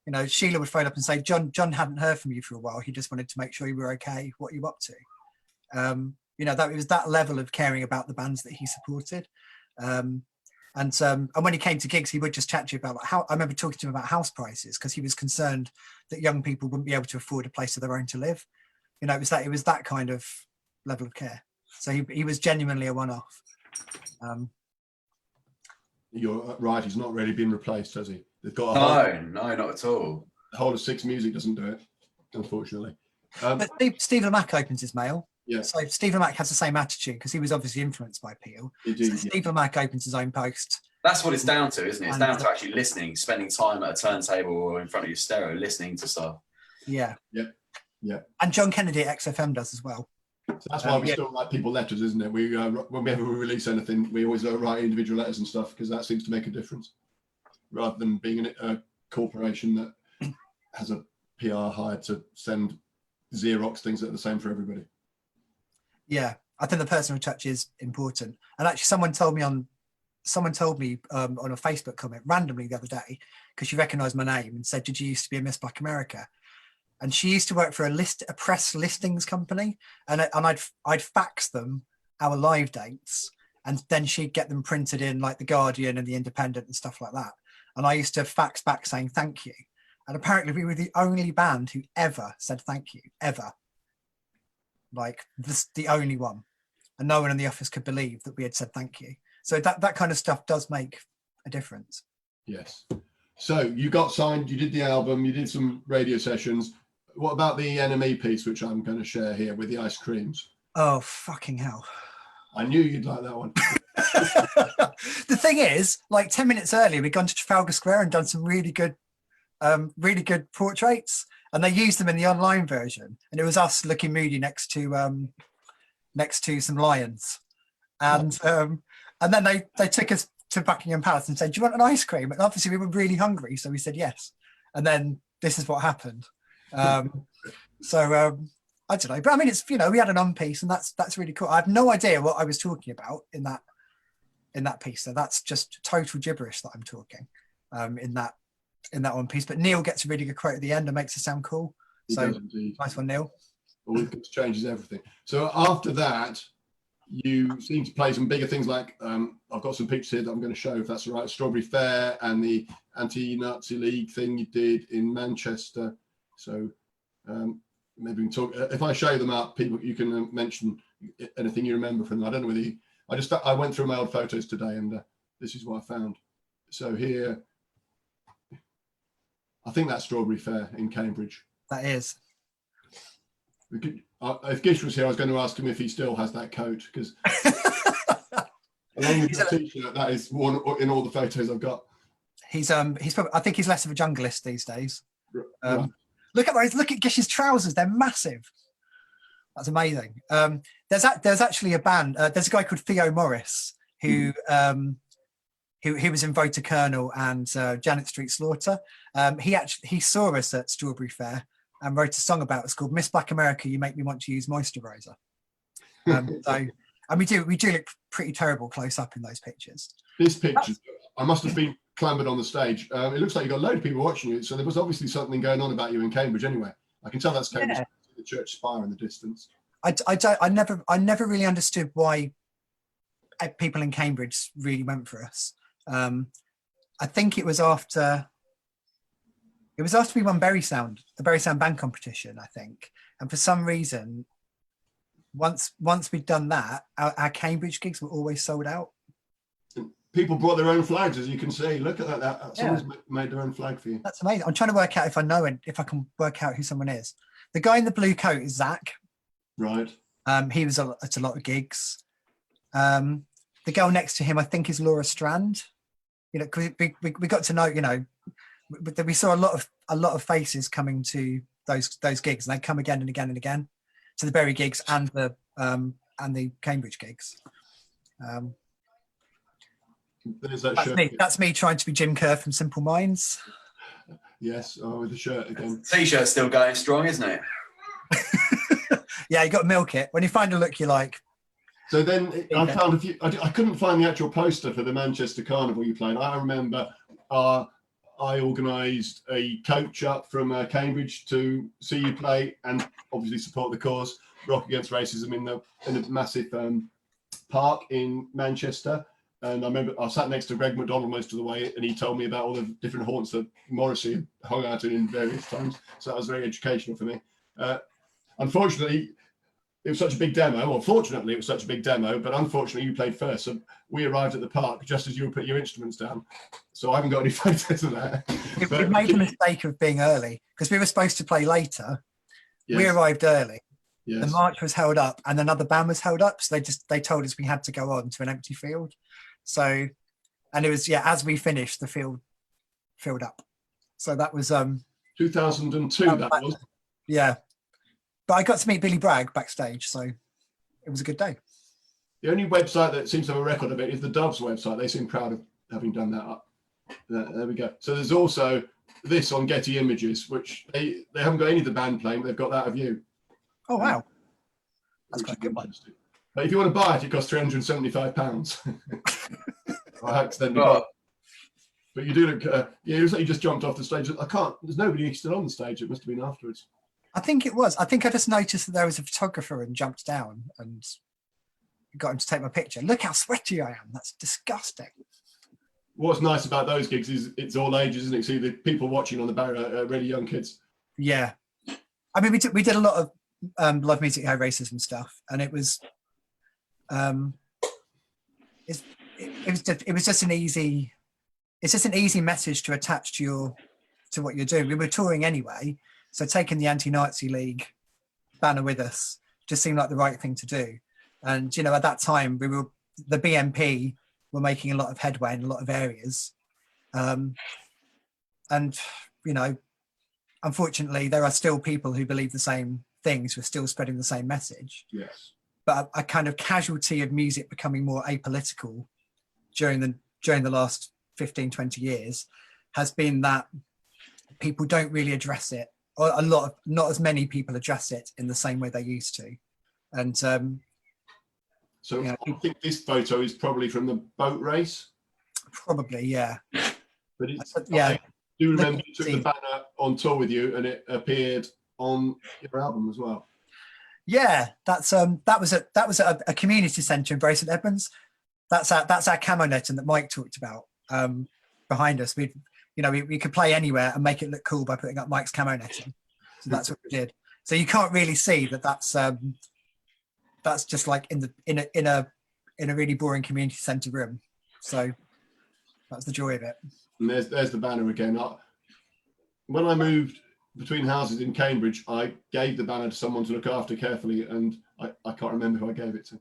You know, Sheila would phone up and say, John hadn't heard from you for a while. He just wanted to make sure you were okay. What are you up to? You know, that it was that level of caring about the bands that he supported. And when he came to gigs, he would just chat to you about like how. I remember talking to him about house prices, because he was concerned that young people wouldn't be able to afford a place of their own to live. You know, it was that kind of level of care. So he was genuinely a one-off. You're right. He's not really been replaced, has he? They've got no, not at all. The whole of Six Music doesn't do it, unfortunately. But Steve Lamacq opens his mail. Yeah. So Steve Lamacq has the same attitude, because he was obviously influenced by Peel. Indeed, so Steve Lamacq opens his own post. That's what it's down to, isn't it? It's down to actually listening, spending time at a turntable or in front of your stereo, listening to stuff. Yeah. Yeah. And John Kennedy at XFM does as well. So that's why we still write people letters, isn't it? We whenever we release anything, we always write individual letters and stuff, because that seems to make a difference, rather than being a corporation that has a PR hired to send Xerox things that are the same for everybody. Yeah, I think the personal touch is important. And actually, someone told me on a Facebook comment randomly the other day, because she recognised my name and said, "Did you used to be a Miss Black America?" And she used to work for a press listings company, and I'd fax them our live dates, and then she'd get them printed in like the Guardian and the Independent and stuff like that. And I used to fax back saying thank you. And apparently we were the only band who ever said thank you, ever. Like the only one. And no one in the office could believe that we had said thank you. So that kind of stuff does make a difference. Yes. So you got signed, you did the album, you did some radio sessions. What about the NME piece, which I'm going to share here with the ice creams? Oh, fucking hell. I knew you'd like that one. The thing is, like 10 minutes earlier, we'd gone to Trafalgar Square and done some really good portraits, and they used them in the online version, and it was us looking moody next to some lions, and then they took us to Buckingham Palace and said, "Do you want an ice cream?" And obviously we were really hungry, so we said yes, and then this is what happened. I don't know, but I mean, it's, we had an on piece, and that's really cool. I have no idea what I was talking about in that piece, so that's just total gibberish that I'm talking in that on piece. But Neil gets a really good quote at the end and makes it sound cool. So nice one, Neil. Well, it changes everything. So after that, you seem to play some bigger things like I've got some pictures here that I'm going to show, if that's all right. Strawberry Fair and the Anti-Nazi League thing you did in Manchester. So maybe we can talk. If I show them up, people, you can mention anything you remember from them. I don't know whether I went through my old photos today, and this is what I found. So here, I think that's Strawberry Fair in Cambridge. That is. If Gish was here, I was going to ask him if he still has that coat, because along with the t-shirt, that is one in all the photos I've got. He's probably, I think he's less of a junglist these days. Right. Look at Gish's trousers; they're massive. That's amazing. There's actually a band. There's a guy called Theo Morris who was in Voter Colonel and Janet Street Slaughter. He saw us at Strawberry Fair and wrote a song about us called "Miss Black America, You Make Me Want to Use Moisturizer." And we do look pretty terrible close up in those pictures. This picture, I must have been clambered on the stage. It looks like you got a load of people watching you, so there was obviously something going on about you in Cambridge anyway. I can tell that's Cambridge, the church spire in the distance. I never really understood why people in Cambridge really went for us. I think it was after we won the Bury Sound band competition, I think. And for some reason, once we'd done that, our Cambridge gigs were always sold out. People brought their own flags, as you can see. Look at that. Someone's made their own flag for you. That's amazing. I'm trying to work out if I can work out who someone is. The guy in the blue coat is Zach. Right. He was at a lot of gigs. The girl next to him, I think, is Laura Strand. We got to know, we saw a lot of faces coming to those gigs, and they come again and again and again to the Bury gigs and the Cambridge gigs. There's that shirt. That's me trying to be Jim Kerr from Simple Minds. Yes, with the shirt again. T-shirt's still going strong, isn't it? Yeah, you got to milk it. When you find a look you like. So then I found a few. I couldn't find the actual poster for the Manchester Carnival you played. I remember I organised a coach up from Cambridge to see you play and obviously support the cause, Rock Against Racism, in a massive park in Manchester. And I remember I sat next to Greg McDonald most of the way, and he told me about all the different haunts that Morrissey had hung out in various times. So that was very educational for me. Unfortunately, it was such a big demo. Well, fortunately, it was such a big demo, but unfortunately, you played first. So we arrived at the park just as you were putting your instruments down. So I haven't got any photos of that. We made the mistake of being early because we were supposed to play later. Yes. We arrived early. Yes. The march was held up, and another band was held up. So they told us we had to go on to an empty field. So, and it was, as we finished, the field filled up. So that was 2002. That was. Yeah. But I got to meet Billy Bragg backstage, so it was a good day. The only website that seems to have a record of it is the Doves website. They seem proud of having done that up. There we go. So there's also this on Getty Images, which they haven't got any of the band playing, but they've got that of you. Oh, wow. That's quite a good one. But if you want to buy it costs £375. I accidentally got it. But you do look, it looks like you just jumped off the stage. There's nobody still on the stage. It must have been afterwards. I think it was. I think I just noticed that there was a photographer and jumped down and got him to take my picture. Look how sweaty I am. That's disgusting. What's nice about those gigs is it's all ages, isn't it? See, the people watching on the bar are really young kids. Yeah. I mean, we did a lot of live music, no racism stuff, and it was it was just an easy, it's just an easy message to attach to what you're doing. We were touring anyway, so taking the Anti-Nazi League banner with us just seemed like the right thing to do. And you know, at that time, the BNP were making a lot of headway in a lot of areas, and you know, unfortunately, there are still people who believe the same things, who are still spreading the same message. Yes. But a kind of casualty of music becoming more apolitical during the last 15, 20 years has been that people don't really address it, or not as many people address it in the same way they used to. And so yeah, I think this photo is probably from the boat race. Probably, yeah. But it's, yeah. I do remember you took the banner on tour with you, and it appeared on your album as well. Yeah, that was at a community centre in Bury St Edmunds. That's our camo netting that Mike talked about behind us. We could play anywhere and make it look cool by putting up Mike's camo netting. So that's what we did. So you can't really see that's just like in a really boring community centre room. So that's the joy of it. And there's the banner again. When I moved between houses in Cambridge, I gave the banner to someone to look after carefully, and I can't remember who I gave it to,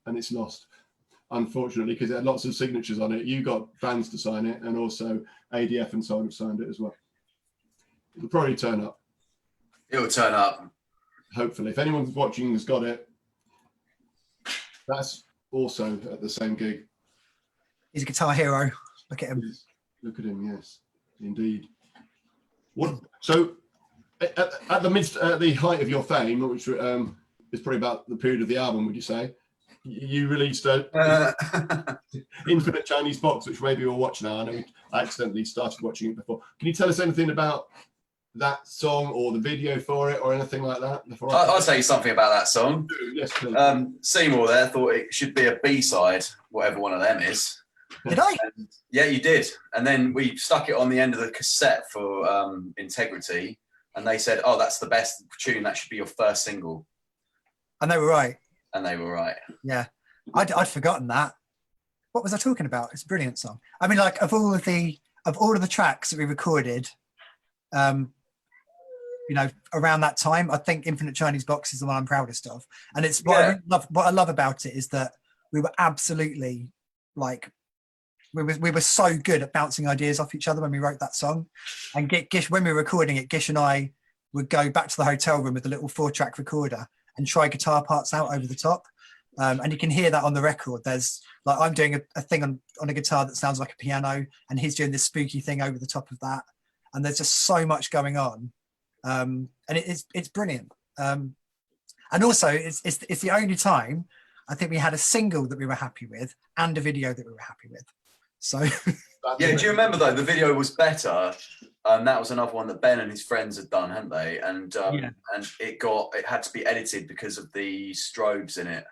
and it's lost, unfortunately, because it had lots of signatures on it. You got fans to sign it, and also ADF and so on have signed it as well. It'll probably turn up. It'll turn up. Hopefully. If anyone's watching has got it, that's also at the same gig. He's a guitar hero. Look at him. Look at him, yes, indeed. What? So, at the height of your fame, which is probably about the period of the album, would you say, you released a Infinite Chinese Box, which maybe we'll watch now. I know I accidentally started watching it before. Can you tell us anything about that song or the video for it or anything like that? I'll tell you something about that song. Yes, please. Seymour there thought it should be a B-side, whatever one of them is. Did I? And, yeah, you did. And then we stuck it on the end of the cassette for integrity, and they said, "Oh, that's the best tune. That should be your first single." And they were right. And they were right. Yeah, I'd forgotten that. What was I talking about? It's a brilliant song. I mean, like of all of the tracks that we recorded, you know, around that time, I think Infinite Chinese Box is the one I'm proudest of. And it's what I love about it is that we were absolutely like, we were so good at bouncing ideas off each other when we wrote that song. And Gish, when we were recording it, Gish and I would go back to the hotel room with a little 4-track recorder and try guitar parts out over the top. And you can hear that on the record. There's like, I'm doing a thing on a guitar that sounds like a piano, and he's doing this spooky thing over the top of that. And there's just so much going on. And it's brilliant. And also it's the only time I think we had a single that we were happy with and a video that we were happy with. So yeah, do you remember though, the video was better? That was another one that Ben and his friends had done, hadn't they? And and it had to be edited because of the strobes in it.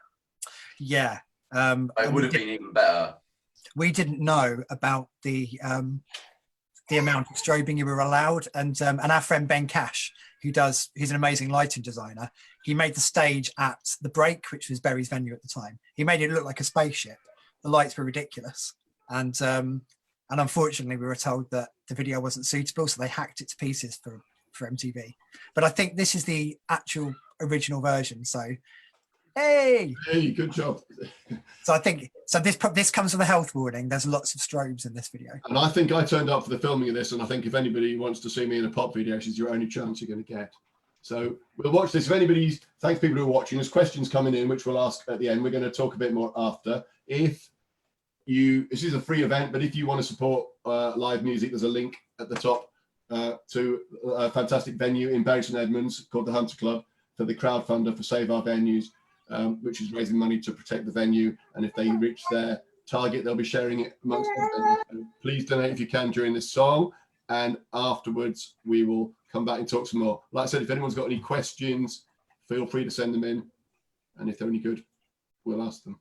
Yeah. It would have been even better. We didn't know about the amount of strobing you were allowed, and our friend Ben Cash, he's an amazing lighting designer. He made the stage at the Break, which was Bury's venue at the time. He made it look like a spaceship. The lights were ridiculous, and unfortunately, we were told that the video wasn't suitable, so they hacked it to pieces for MTV. But I think this is the actual original version. So, hey, good job. So I think this comes with a health warning. There's lots of strobes in this video. And I think I turned up for the filming of this, and I think if anybody wants to see me in a pop video, this is your only chance you're going to get. So we'll watch this. If anybody's, thanks people who are watching. There's questions coming in, which we'll ask at the end. We're going to talk a bit more after. This is a free event, but if you want to support live music, there's a link at the top to a fantastic venue in Bury St Edmunds called the Hunter Club for the crowdfunder for Save Our Venues, which is raising money to protect the venue. And if they reach their target, they'll be sharing it amongst them. So please donate if you can during this song, and afterwards we will come back and talk some more. Like I said, if anyone's got any questions, feel free to send them in, and if they're any good, we'll ask them.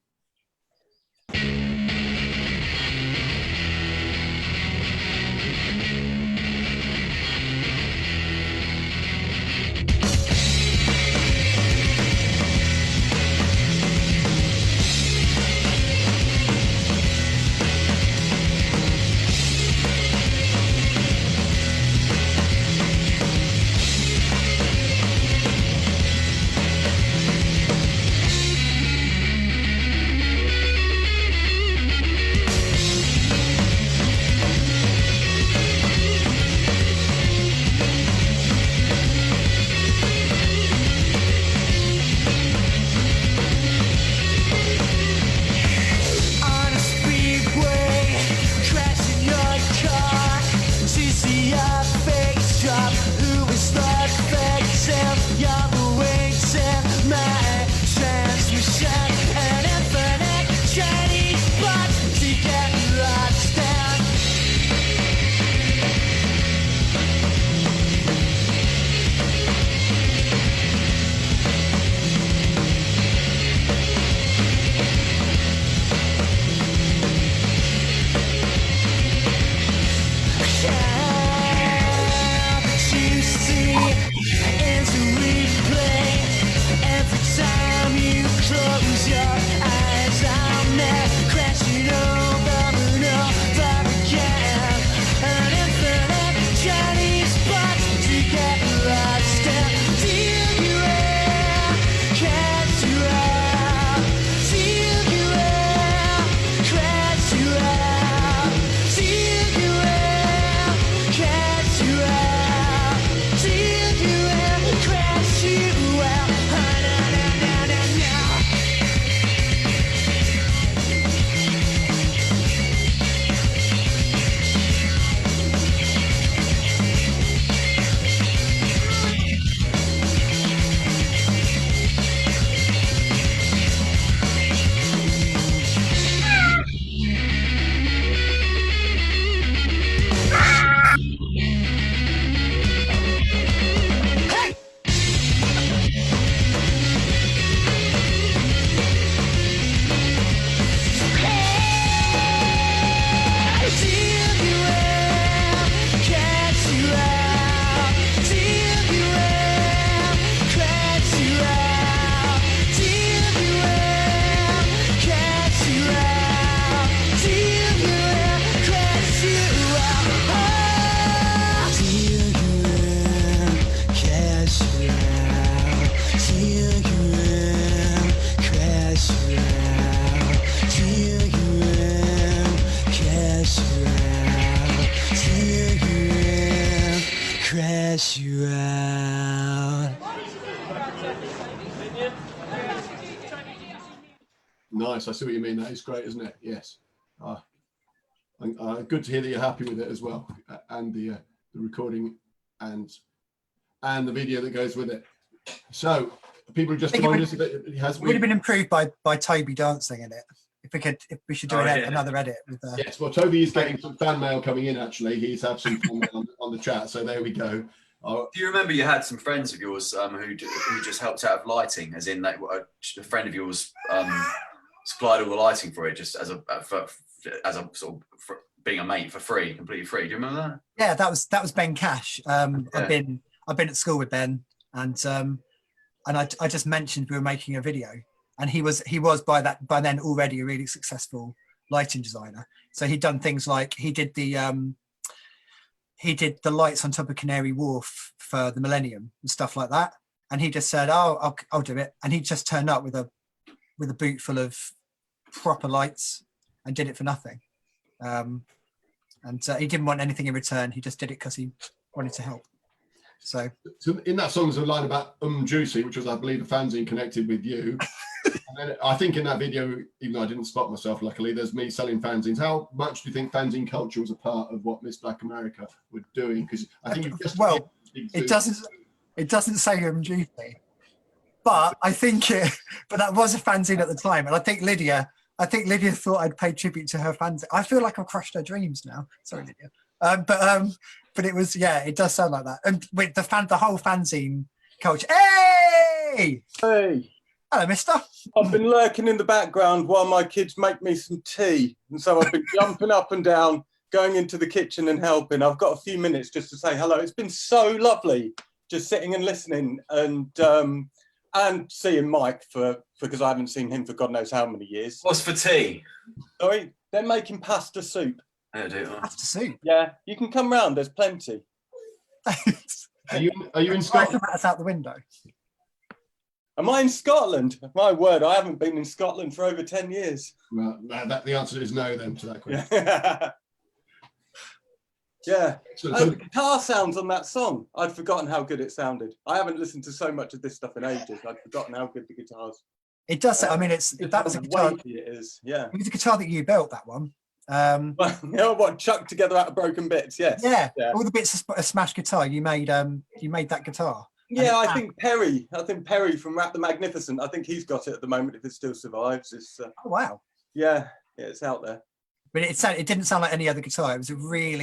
you out, take you in, crash you out. Nice. I see what you mean. That is great, isn't it? Yes. Good to hear that you're happy with it as well, and the recording and the video that goes with it. So people just joined us. It would have been improved by Toby dancing in it. If we should do another edit with yes, well, Toby is getting some fan mail coming in. Actually, he's had some fan mail on the chat, so there we go. Do you remember you had some friends of yours who just helped out with lighting, as in that a friend of yours supplied all the lighting for it, just as a sort of being a mate for free, completely free. Do you remember that? Yeah, that was Ben Cash. I've been at school with Ben, and I just mentioned we were making a video, and he was by then already a really successful lighting designer. So he'd done things like he did the lights on top of Canary Wharf for the Millennium and stuff like that. And he just said, "Oh, I'll do it." And he just turned up with a boot full of proper lights and did it for nothing. And he didn't want anything in return. He just did it because he wanted to help. So in that song, there's a line about Juicy, which was, I believe, a fanzine connected with you. And then I think in that video, even though I didn't spot myself, luckily, there's me selling fanzines. How much do you think fanzine culture was a part of what Miss Black America were doing? Because I think it doesn't say Juicy, but I think but that was a fanzine at the time, and I think Lydia thought I'd pay tribute to her fanzine. I feel like I've crushed her dreams now. Sorry, Lydia. But it was, yeah, it does sound like that. And with the whole fanzine culture. Hey! Hey! Hello, mister. I've been lurking in the background while my kids make me some tea. And so I've been jumping up and down, going into the kitchen and helping. I've got a few minutes just to say hello. It's been so lovely just sitting and listening and seeing Mike because I haven't seen him for God knows how many years. What's for tea? Sorry, they're making pasta soup. Pasta soup? Yeah, you can come round. There's plenty. Are you in Scotland? That's out the window. Am I in Scotland? My word, I haven't been in Scotland for over 10 years. Well, the answer is no then to that question. Yeah. So the guitar sounds on that song. I'd forgotten how good it sounded. I haven't listened to so much of this stuff in ages. I'd forgotten how good the guitars. It does. I mean, that was a guitar. It is. Yeah. It was a guitar that you built. That one. Well, you know what? Chucked together out of broken bits. Yes. Yeah. All the bits of a smashed guitar. You made that guitar. Yeah, I think Perry from Rap the Magnificent. I think he's got it at the moment. If it still survives, it's. Oh wow. Yeah, it's out there. But it didn't sound like any other guitar. It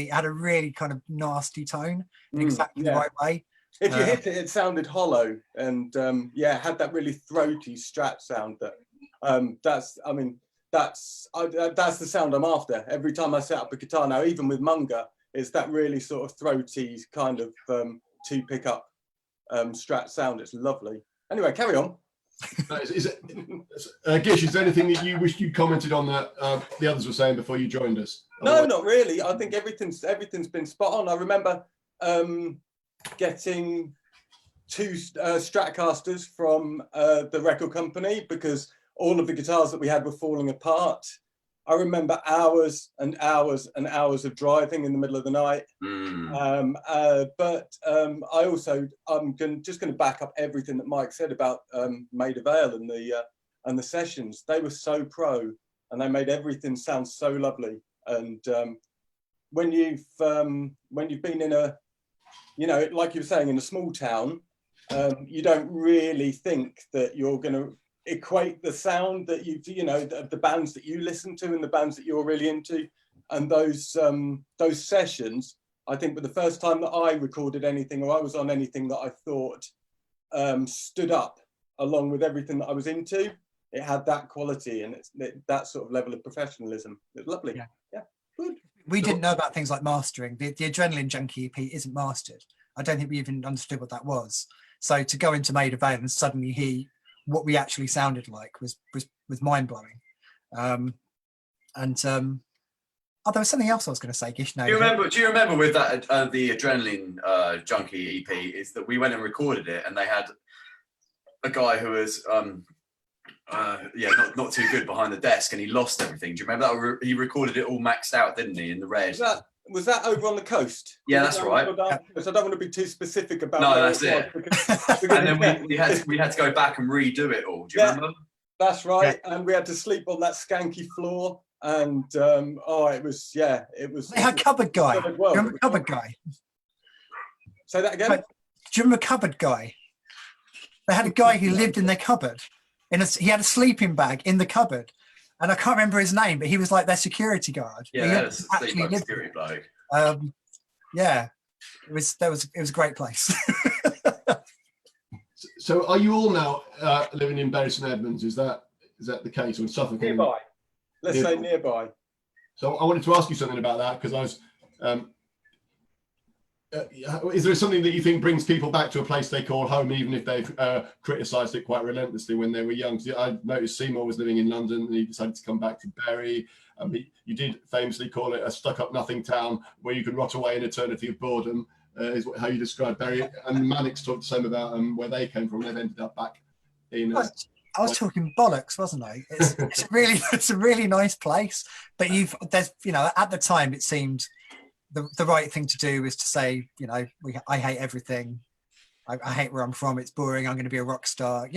had a really kind of nasty tone in exactly the right way. If you hit it, it sounded hollow, and had that really throaty Strat sound. That's the sound I'm after. Every time I set up a guitar now, even with Munger, it's that really sort of throaty kind of two pickup Strat sound. It's lovely. Anyway, carry on. Gish, is there anything that you wish you'd commented on that the others were saying before you joined us? No, not really. I think everything's been spot on. I remember getting 2 Stratocasters from the record company because all of the guitars that we had were falling apart. I remember hours and hours and hours of driving in the middle of the night. But I'm just going to back up everything that Mike said about Maida Vale and the sessions. They were so pro, and they made everything sound so lovely. And when you've been in a, like you were saying, in a small town, you don't really think that you're going to equate the sound that the bands that you listen to and the bands that you're really into, and those sessions, I think, were the first time that I recorded anything or I was on anything that I thought stood up along with everything that I was into. It had that quality and that sort of level of professionalism. It's lovely. Yeah, good. We didn't know about things like mastering. The Adrenaline Junkie EP isn't mastered. I don't think we even understood what that was. So to go into Maida Vale and suddenly hear what we actually sounded like was mind blowing. There was something else I was going to say, Gish. No, do you remember with that the Adrenaline Junkie EP? Is that we went and recorded it, and they had a guy who was Yeah, not too good behind the desk, and he lost everything. Do you remember that? He recorded it all maxed out, didn't he, in the red? Was that over on the coast? Yeah, that's right. Because I don't want to be too specific about. No, where that's it. Because And then we had to go back and redo it all. Do you remember? That's right. And we had to sleep on that skanky floor. And it was. They had Cupboard Guy. Do you remember Cupboard Guy? Say that again. Do you remember Cupboard Guy? They had a guy who lived in their cupboard. He had a sleeping bag in the cupboard, and I can't remember his name, but he was like their security guard. Yeah, that was a security bloke. Yeah, it was a great place. So, are you all now living in Bury St Edmunds? Is that the case, or in Suffolk? Nearby. Let's say nearby. So, I wanted to ask you something about that because I was. Is there something that you think brings people back to a place they call home, even if they've criticised it quite relentlessly when they were young? I noticed Seymour was living in London and he decided to come back to Bury. You did famously call it a stuck-up nothing town where you can rot away in eternity of boredom, is how you described Bury. And Mannix talked the same about where they came from. They've ended up back in... I was talking bollocks, wasn't I? It's a really nice place, but at the time it seemed... The right thing to do is to say, I hate everything. I hate where I'm from. It's boring. I'm going to be a rock star.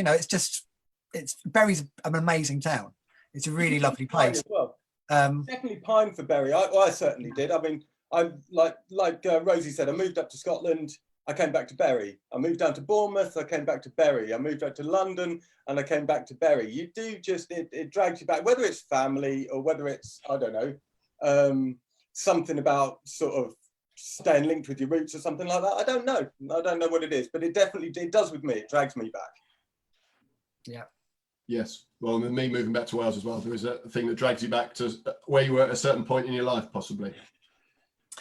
Bury's an amazing town. It's a really lovely place. Well. Definitely pined for Bury. I certainly did. I mean, I like Rosey said, I moved up to Scotland. I came back to Bury. I moved down to Bournemouth. I came back to Bury. I moved out to London and I came back to Bury. You do just, it drags you back, whether it's family or whether it's, I don't know, something about sort of staying linked with your roots or something like that. I don't know what it is, but it does with me. It drags me back. Yeah. Yes. Well, with me moving back to Wales as well, there is a thing that drags you back to where you were at a certain point in your life, possibly.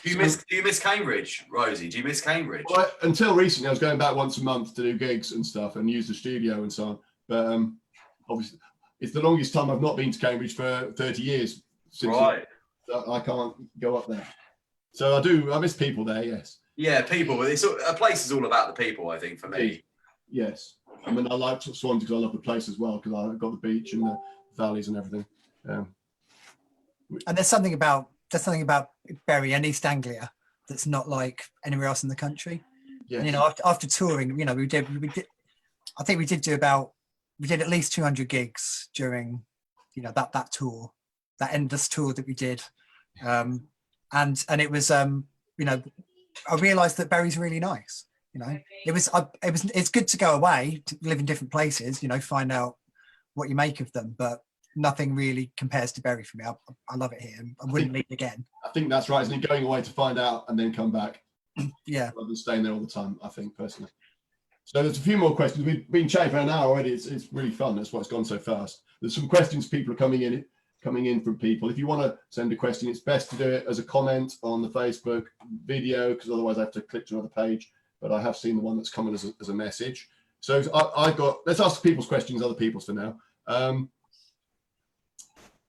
Do you miss Cambridge, Rosey? Do you miss Cambridge? Well, until recently, I was going back once a month to do gigs and stuff and use the studio and so on. But obviously, it's the longest time I've not been to Cambridge for 30 years. Right. I can't go up there. So I miss people there, yes. Yeah, people. A place is all about the people, I think, for me. Yes. I mean, I like Swansea because I love the place as well, because I've got the beach and the valleys and everything. And there's something about Bury and East Anglia that's not like anywhere else in the country. Yes. And, after touring, we did. I think we did at least 200 gigs during, that tour, that endless tour that we did. And it was, I realised that Bury's really nice. It's good to go away, to live in different places, find out what you make of them, but nothing really compares to Bury for me. I love it here and I wouldn't leave again. I think that's right, isn't it? Going away to find out and then come back. Yeah. Rather than staying there all the time, I think, personally. So there's a few more questions. We've been chatting for an hour already. It's really fun. That's why it's gone so fast. There's some questions people are coming in from people. If you want to send a question, it's best to do it as a comment on the Facebook video, because otherwise I have to click to another page. But I have seen the one that's coming as a message. So let's ask people's questions, other people's for now.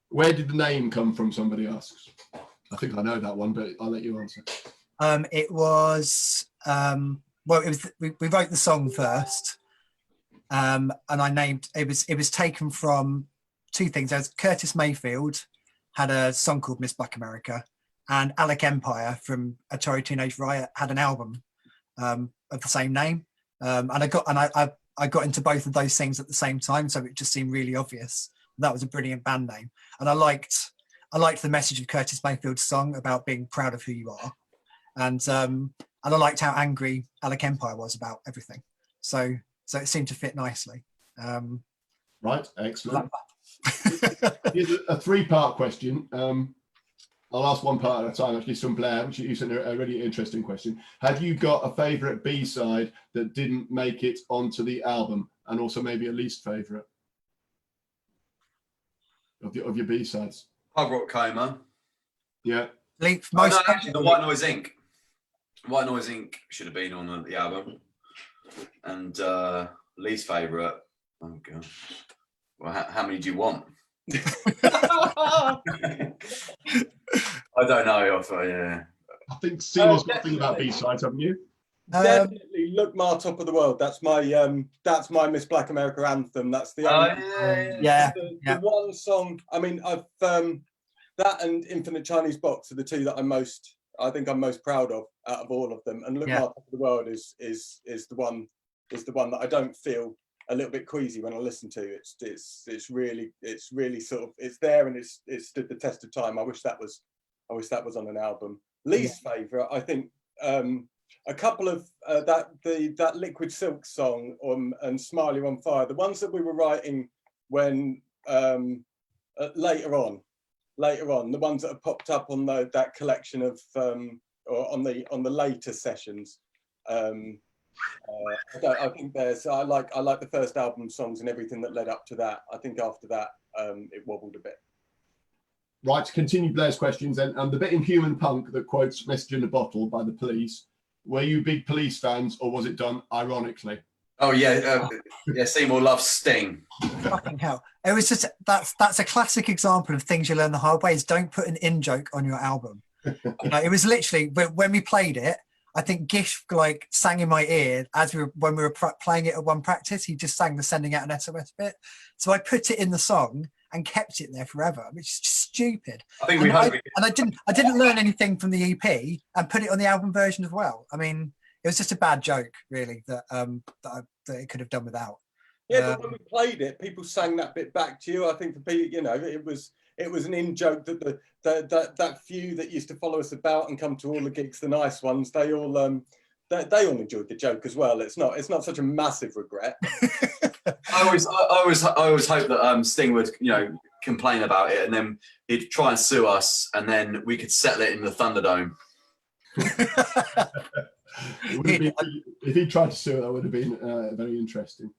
Where did the name come from? Somebody asks. I think I know that one, but I'll let you answer. It was, we wrote the song first, and I named, it was taken from two things. As Curtis Mayfield had a song called Miss Black America, and Alec Empire from Atari Teenage Riot had an album of the same name. And I got into both of those things at the same time, so it just seemed really obvious. That was a brilliant band name, and I liked the message of Curtis Mayfield's song about being proud of who you are, and I liked how angry Alec Empire was about everything. So it seemed to fit nicely. Right, excellent. Here's a three-part question. I'll ask one part at a time. Actually, from Blair, which you sent a really interesting question. Have you got a favourite B-side that didn't make it onto the album, and also maybe a least favourite of your B-sides? Pub Rock Coma. Yeah. Actually, the White Noise Inc. White Noise Inc. should have been on the album. And least favourite. Oh god. Well, how many do you want? I don't know. Yeah. I think Seymour's got a thing about B-sides, haven't you? Definitely absolutely. Look, Ma, Top of the World. That's my Miss Black America anthem. That's the only, Yeah. the one song. I mean, I've that and Infinite Chinese Box are the two that I think I'm most proud of out of all of them. And Look, Ma, Top of the World is the one that I don't feel a little bit queasy when I listen to. It's really sort of, it's there, and it's stood the test of time. I wish that was on an album. Least favorite, I think, a couple of that Liquid Silk song and Smiley on Fire, the ones that we were writing when later on, the ones that have popped up on that collection of or on the later sessions. I think I like the first album songs and everything that led up to that. I think after that it wobbled a bit. Right, to continue Blair's questions, and the bit in Human Punk that quotes Message in a Bottle by the Police, were you big Police fans, or was it done ironically? Oh yeah, Seymour loves Sting. Fucking hell. It was just, that's a classic example of things you learn the hard way, is don't put an in-joke on your album. It was literally, when we played it, I think Gish like sang in my ear when we were playing it at one practice. He just sang the sending out an SOS bit. So I put it in the song and kept it there forever, which is just stupid. I think I didn't learn anything from the EP and put it on the album version as well. I mean, it was just a bad joke, really, that it could have done without. Yeah, but when we played it, people sang that bit back to you. I think for people, it was an in joke that that few that used to follow us about and come to all the gigs, the nice ones, they all enjoyed the joke as well. It's not such a massive regret. I always hope that Sting would complain about it, and then he'd try and sue us, and then we could settle it in the Thunderdome. If he tried to sue it, that would have been very interesting.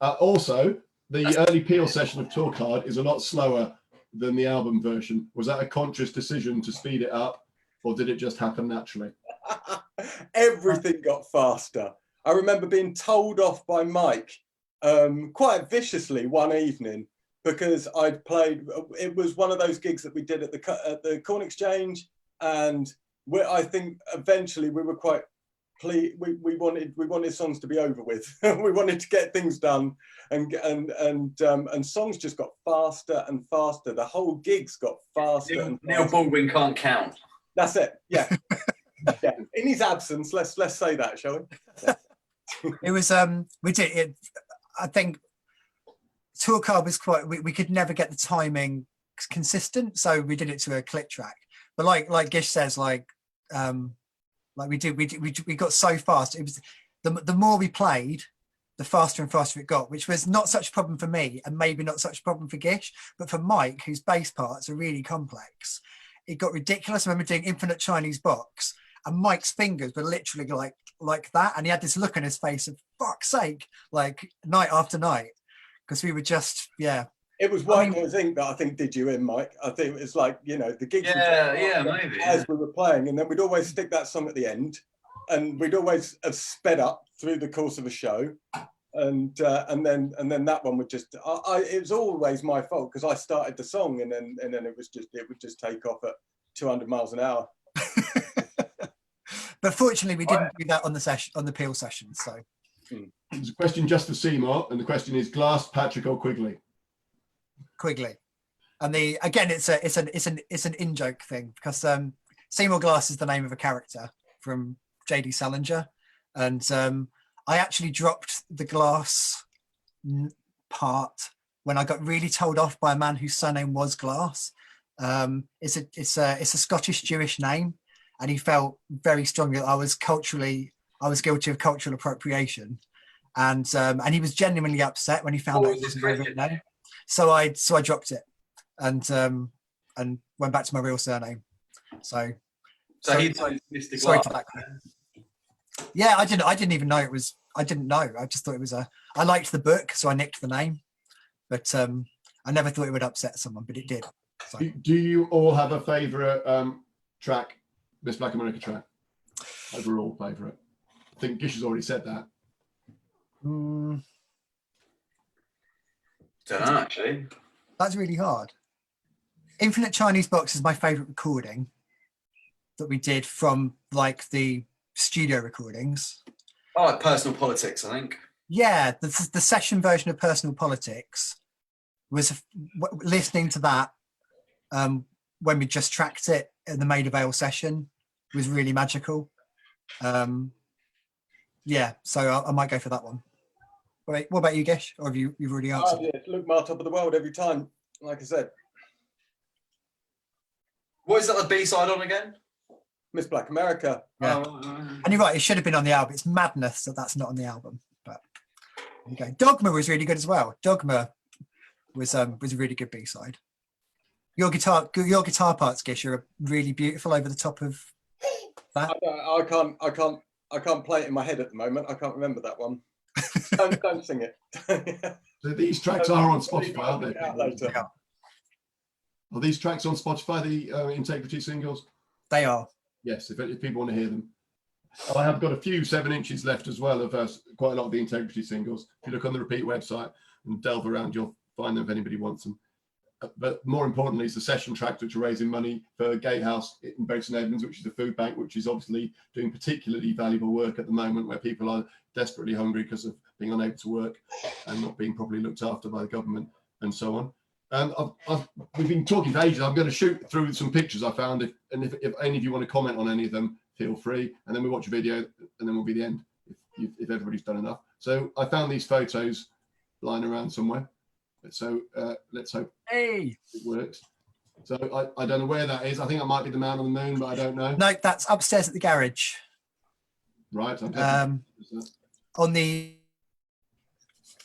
Also, the early Peel session of Tour Card is a lot slower than the album version. Was that a conscious decision to speed it up, or did it just happen naturally? Everything got faster. I remember being told off by Mike quite viciously one evening because I'd played. It was one of those gigs that we did at the Corn Exchange, and I think eventually we were quite. We wanted songs to be over with. We wanted to get things done, and songs just got faster and faster. The whole gigs got faster. Neil Baldwin can't count. That's it. Yeah. Yeah. In his absence, let's say that, shall we? It was we did it. I think Tour Card was quite. We could never get the timing consistent, so we did it to a click track. But like Gish says, like we got so fast. It was the more we played, the faster and faster it got, which was not such a problem for me, and maybe not such a problem for Gish, but for Mike, whose bass parts are really complex. It got ridiculous. I remember doing Infinite Chinese Box, and Mike's fingers were literally like that, and he had this look on his face of fuck's sake, like night after night, because we were just It was White Noise Inc. that I think did you in, Mike. I think it was like, the gigs maybe as we were playing, and then we'd always stick that song at the end, and we'd always have sped up through the course of a show, and then that one would just it was always my fault because I started the song, and then it would just take off at 200 miles an hour. But fortunately, we didn't do that on the Peel session. So there's a question just for Seymour, and the question is: Glass, Patrick, or Quigley? Quigley. And it's an in-joke thing because Seymour Glass is the name of a character from J.D. Salinger, and I actually dropped the Glass part when I got really told off by a man whose surname was Glass. It's a Scottish Jewish name, and he felt very strongly that I was guilty of cultural appropriation, and he was genuinely upset when he found out it was my real name. So I dropped it and went back to my real surname. So he missed the sorry Glass. for that. Yeah, I didn't even know it was. I didn't know. I just thought it was I liked the book, so I nicked the name, but I never thought it would upset someone, but it did. So. Do you all have a favourite track, Miss Black America track? Overall favourite? I think Gish has already said that. Don't know, actually. That's really hard. Infinite Chinese Box is my favourite recording that we did from like the studio recordings. Oh, like Personal Politics, I think. Yeah, the session version of Personal Politics was listening to that when we just tracked it in the Maida Vale session was really magical. Yeah, so I might go for that one. Wait, what about you, Gish? Or have you've already answered? Yeah, Luke Mar, top of the world every time. Like I said, What is that the B-side on again? Miss Black America. Yeah. Oh, And you're right, it should have been on the album. It's madness that that's not on the album. But there you go. Dogma was really good as well. Dogma was a really good B-side. Your guitar parts, Gish, are really beautiful over the top of that. I can't play it in my head at the moment. I can't remember that one. Don't sing it. So these tracks are on Spotify, aren't they? Yeah, later. Yeah, Are these tracks on Spotify, the Integrity singles? they are. Yes, if people want to hear them. I have got a few 7-inches left as well of quite a lot of the Integrity singles. If you look on the Repeat website and delve around, you'll find them if anybody wants them. But more importantly, it's the session tracks which are raising money for Gatehouse in Bury St Edmunds, which is a food bank, which is obviously doing particularly valuable work at the moment, where people are desperately hungry because of being unable to work and not being properly looked after by the government and so on. And we've been talking for ages. I'm going to shoot through some pictures I found, if any of you want to comment on any of them, feel free. And then we watch a video, and then we'll be the end if everybody's done enough. So I found these photos lying around somewhere. So let's hope it works. So I don't know where that is. I think that might be the Man on the Moon, but I don't know. No, that's upstairs at the garage. Right. On the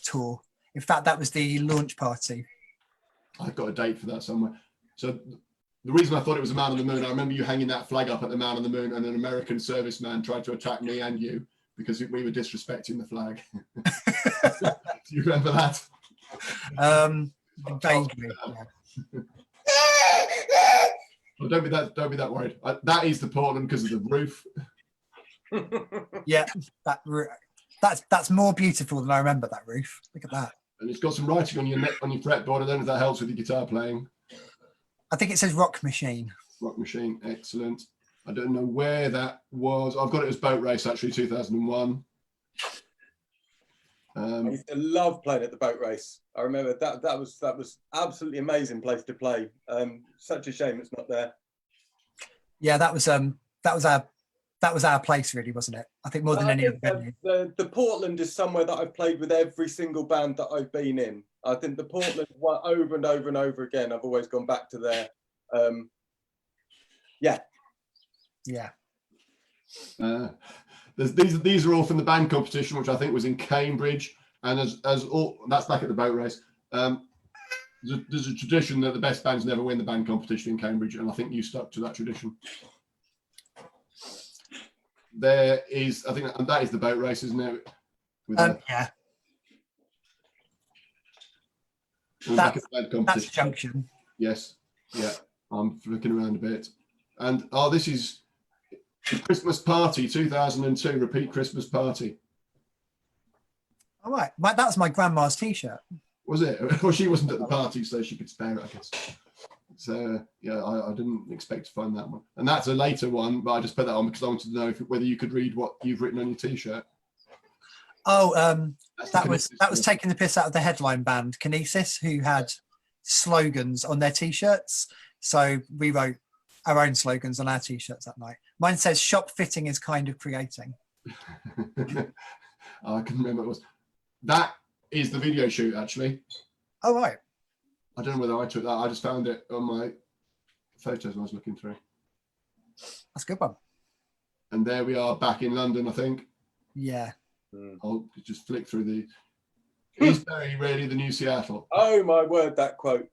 tour. In fact, that was the launch party. I've got a date for that somewhere. So the reason I thought it was a Man on the Moon, I remember you hanging that flag up at the Man on the Moon, and an American serviceman tried to attack me and you because we were disrespecting the flag. Do you remember that? Vaguely. Yeah. Well, don't be that worried. That is the Portland because of the roof. Yeah, that's more beautiful than I remember. That roof. Look at that. And it's got some writing on your fretboard. I don't know if that helps with your guitar playing. I think it says Rock Machine. Rock Machine, excellent. I don't know where that was. I've got it as Boat Race, actually, 2001. I used to love playing at the Boat Race. I remember that was absolutely amazing place to play. Such a shame it's not there. Yeah, that was our place, really, wasn't it? I think more than any other venue. The Portland is somewhere that I've played with every single band that I've been in. I think the Portland one over and over and over again. I've always gone back to there. Yeah. These are all from the band competition, which I think was in Cambridge, and as all that's back at the Boat Race. There's a tradition that the best bands never win the band competition in Cambridge, and I think you stuck to that tradition. There is, I think, and that is the Boat Race, isn't it? Yeah. That's Junction. Yes. Yeah. I'm flicking around a bit, and this is Christmas Party 2002. Repeat Christmas Party. All right, that's my grandma's T-shirt. Was it? Well, she wasn't at the party, so she could spare it, I guess. So yeah, I didn't expect to find that one, and that's a later one, but I just put that on because I wanted to know whether you could read what you've written on your T-shirt. Oh, that was taking the piss out of the headline band Kinesis, who had slogans on their T-shirts. So we wrote our own slogans on our T-shirts that night. Mine says "Shop fitting is kind of creating." I can remember it was. That is the video shoot, actually. Oh, right. I don't know whether I took that. I just found it on my photos when I was looking through. That's a good one. And there we are back in London, I think. Yeah. I'll just flick through the. Is Bury really the new Seattle? Oh my word, that quote.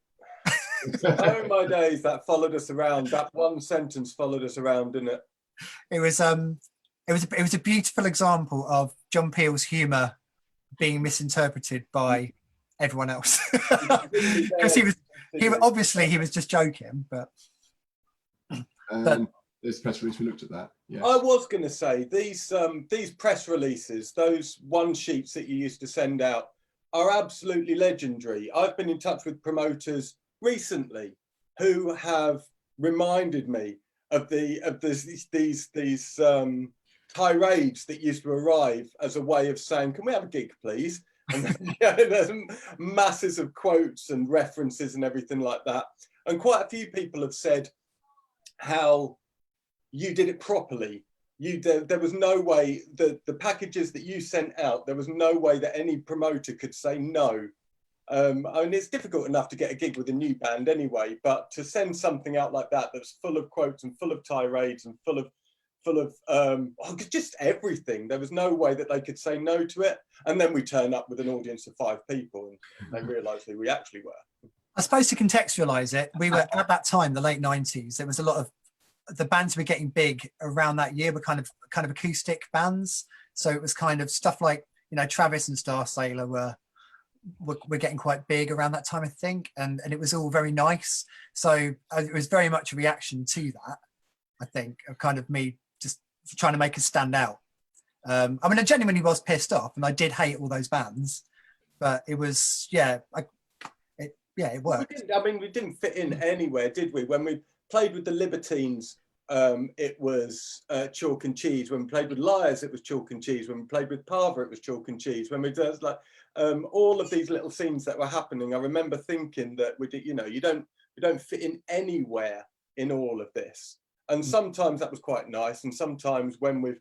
Oh my days, that followed us around. That one sentence followed us around, didn't it? It was a beautiful example of John Peel's humour being misinterpreted by everyone else. Because he was just joking, but there's press release. We looked at that. Yeah. I was going to say these press releases, those one sheets that you used to send out, are absolutely legendary. I've been in touch with promoters recently who have reminded me of these tirades that used to arrive as a way of saying, can we have a gig, please? And then, there's masses of quotes and references and everything like that. And quite a few people have said how you did it properly. There was no way that the packages that you sent out, there was no way that any promoter could say no. I mean, it's difficult enough to get a gig with a new band anyway, but to send something out like that that's full of quotes and full of tirades and full of just everything, there was no way that they could say no to it. And then we turn up with an audience of 5 people and they realised who we actually were. I suppose to contextualise it, we were at that time, the late 90s, there was a lot of the bands were getting big around that year were kind of acoustic bands. So it was kind of stuff like, you know, Travis and Star Sailor were getting quite big around that time, I think, and it was all very nice. So it was very much a reaction to that, I think, of kind of me just trying to make us stand out. I mean, I genuinely was pissed off, and I did hate all those bands, but it was, it worked. We didn't fit in anywhere, did we? When we played with the Libertines, it was chalk and cheese. When we played with Liars, it was chalk and cheese. When we played with Parva, it was chalk and cheese. When we did all of these little scenes that were happening, I remember thinking that we did, you don't fit in anywhere in all of this. And sometimes that was quite nice, and sometimes when we've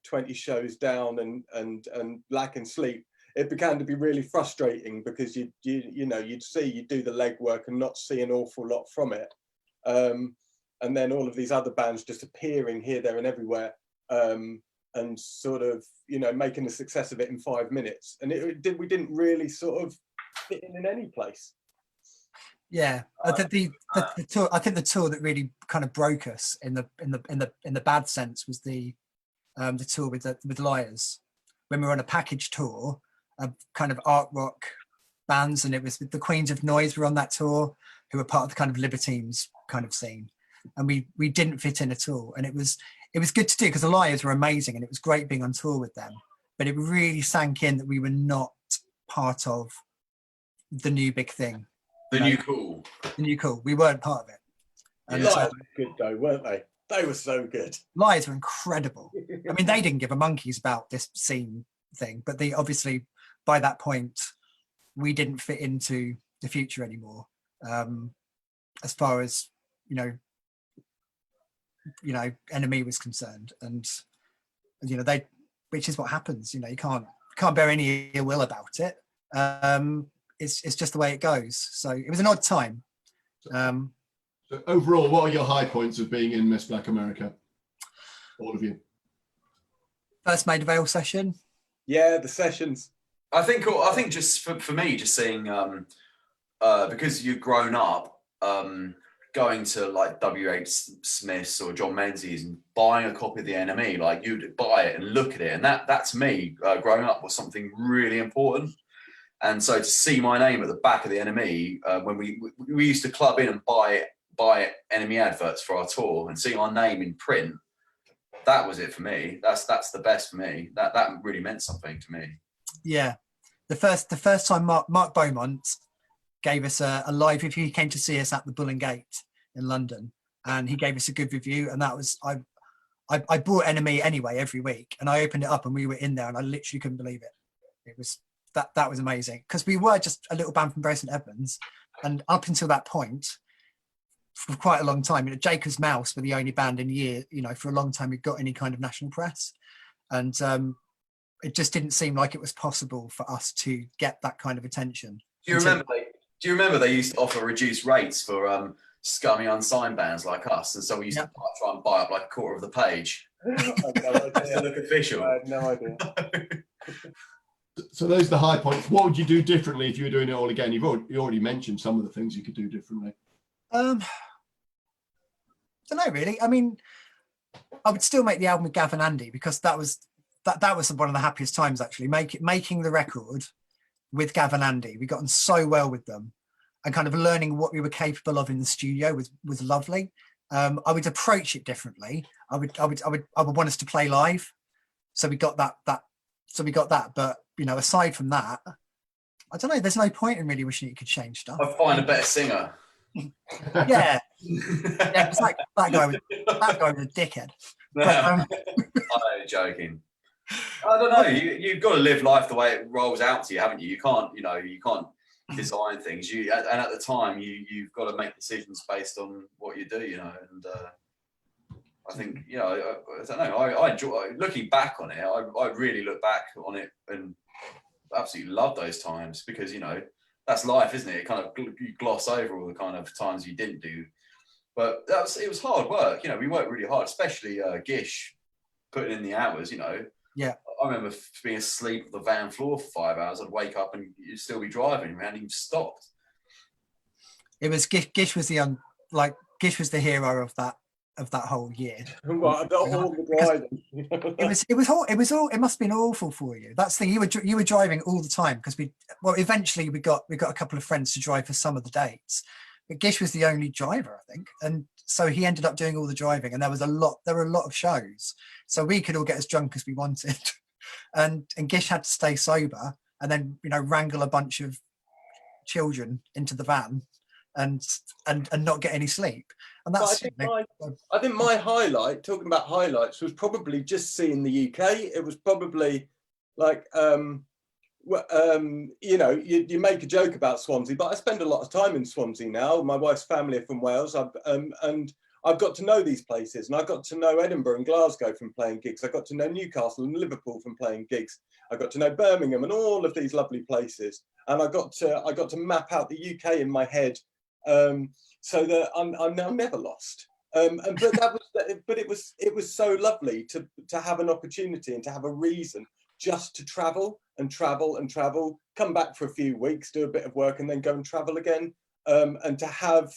20 shows down and lacking sleep, it began to be really frustrating because you'd do the legwork and not see an awful lot from it. And then all of these other bands just appearing here, there and everywhere, and sort of, making a success of it in 5 minutes. And we didn't really sort of fit in any place. Yeah, I think the tour that really kind of broke us in the bad sense was the tour with Liars, when we were on a package tour of kind of art rock bands, and it was the Queens of Noise were on that tour, who were part of the kind of Libertines kind of scene, and we didn't fit in at all. And it was good to do because the Liars were amazing, and it was great being on tour with them. But it really sank in that we were not part of the new big thing. The new cool. The new cool. We weren't part of it. And Liars were good though, weren't they? They were so good. Liars were incredible. I mean, they didn't give a monkeys about this scene thing, but they obviously, by that point, we didn't fit into the future anymore. As far as Enemy was concerned, and which is what happens. You can't bear any ill will about it. It's just the way it goes. So it was an odd time. So overall, what are your high points of being in Miss Black America? All of you. First Maid of Ale session. Yeah, the sessions. I think just for me, just seeing because you've grown up going to like W.H. Smith's or John Menzies and buying a copy of The Enemy, like you'd buy it and look at it, and that to me, growing up was something really important. And so to see my name at the back of The Enemy, when we used to club in and buy Enemy adverts for our tour, and seeing our name in print, that was it for me. That's the best for me. That really meant something to me. Yeah. The first time Mark Beaumont gave us a live review. He came to see us at the Bull and Gate in London, and he gave us a good review. And that was I bought Enemy anyway every week, and I opened it up and we were in there, and I literally couldn't believe it. It was that was amazing, because we were just a little band from Bury St Edmunds, and up until that point, for quite a long time, Jacob's Mouse were the only band in year, for a long time who got any kind of national press, and it just didn't seem like it was possible for us to get that kind of attention. Do you remember they used to offer reduced rates for scummy unsigned bands like us, and so we used to try and buy up like a quarter of the page. I had no idea. Just to look official. I had no idea. So those are the high points. What would you do differently if you were doing it all again? You already mentioned some of the things you could do differently. I don't know, really. I mean, I would still make the album with Gav and Andy, because that was one of the happiest times, actually, making the record with Gav and Andy. We got on so well with them, and kind of learning what we were capable of in the studio was lovely. I would approach it differently. I would want us to play live. So we got that. But aside from that, I don't know. There's no point in really wishing you could change stuff. I'd find a better singer. Yeah, it's like that guy was a dickhead. But, joking. I don't know. You've got to live life the way it rolls out to you, haven't you? You can't design things. And at the time, you've got to make decisions based on what you do, And I think, I don't know. I enjoy looking back on it. I really look back on it and absolutely love those times because that's life, isn't it? It kind of you gloss over all the kind of times you didn't do. But it was hard work. We worked really hard, especially Gish putting in the hours. Yeah. I remember being asleep on the van floor for 5 hours. I'd wake up and you'd still be driving. We hadn't even stopped. It was Gish was Gish was the hero of that whole year. Well, it must have been awful for you. That's the thing. You were driving all the time because eventually we got a couple of friends to drive for some of the dates, but Gish was the only driver, I think, and so he ended up doing all the driving. And there were a lot of shows, so we could all get as drunk as we wanted, and Gish had to stay sober and then wrangle a bunch of children into the van and not get any sleep. And that's I think my highlight, talking about highlights, was probably just seeing the UK. It was probably like you make a joke about Swansea, but I spend a lot of time in Swansea now. My wife's family are from Wales, and I've got to know these places, and I got to know Edinburgh and Glasgow from playing gigs. I got to know Newcastle and Liverpool from playing gigs. I got to know Birmingham and all of these lovely places, and I got to map out the UK in my head. So that I'm now never lost. But it was so lovely to have an opportunity and to have a reason just to travel and travel and travel, come back for a few weeks, do a bit of work, and then go and travel again. And to have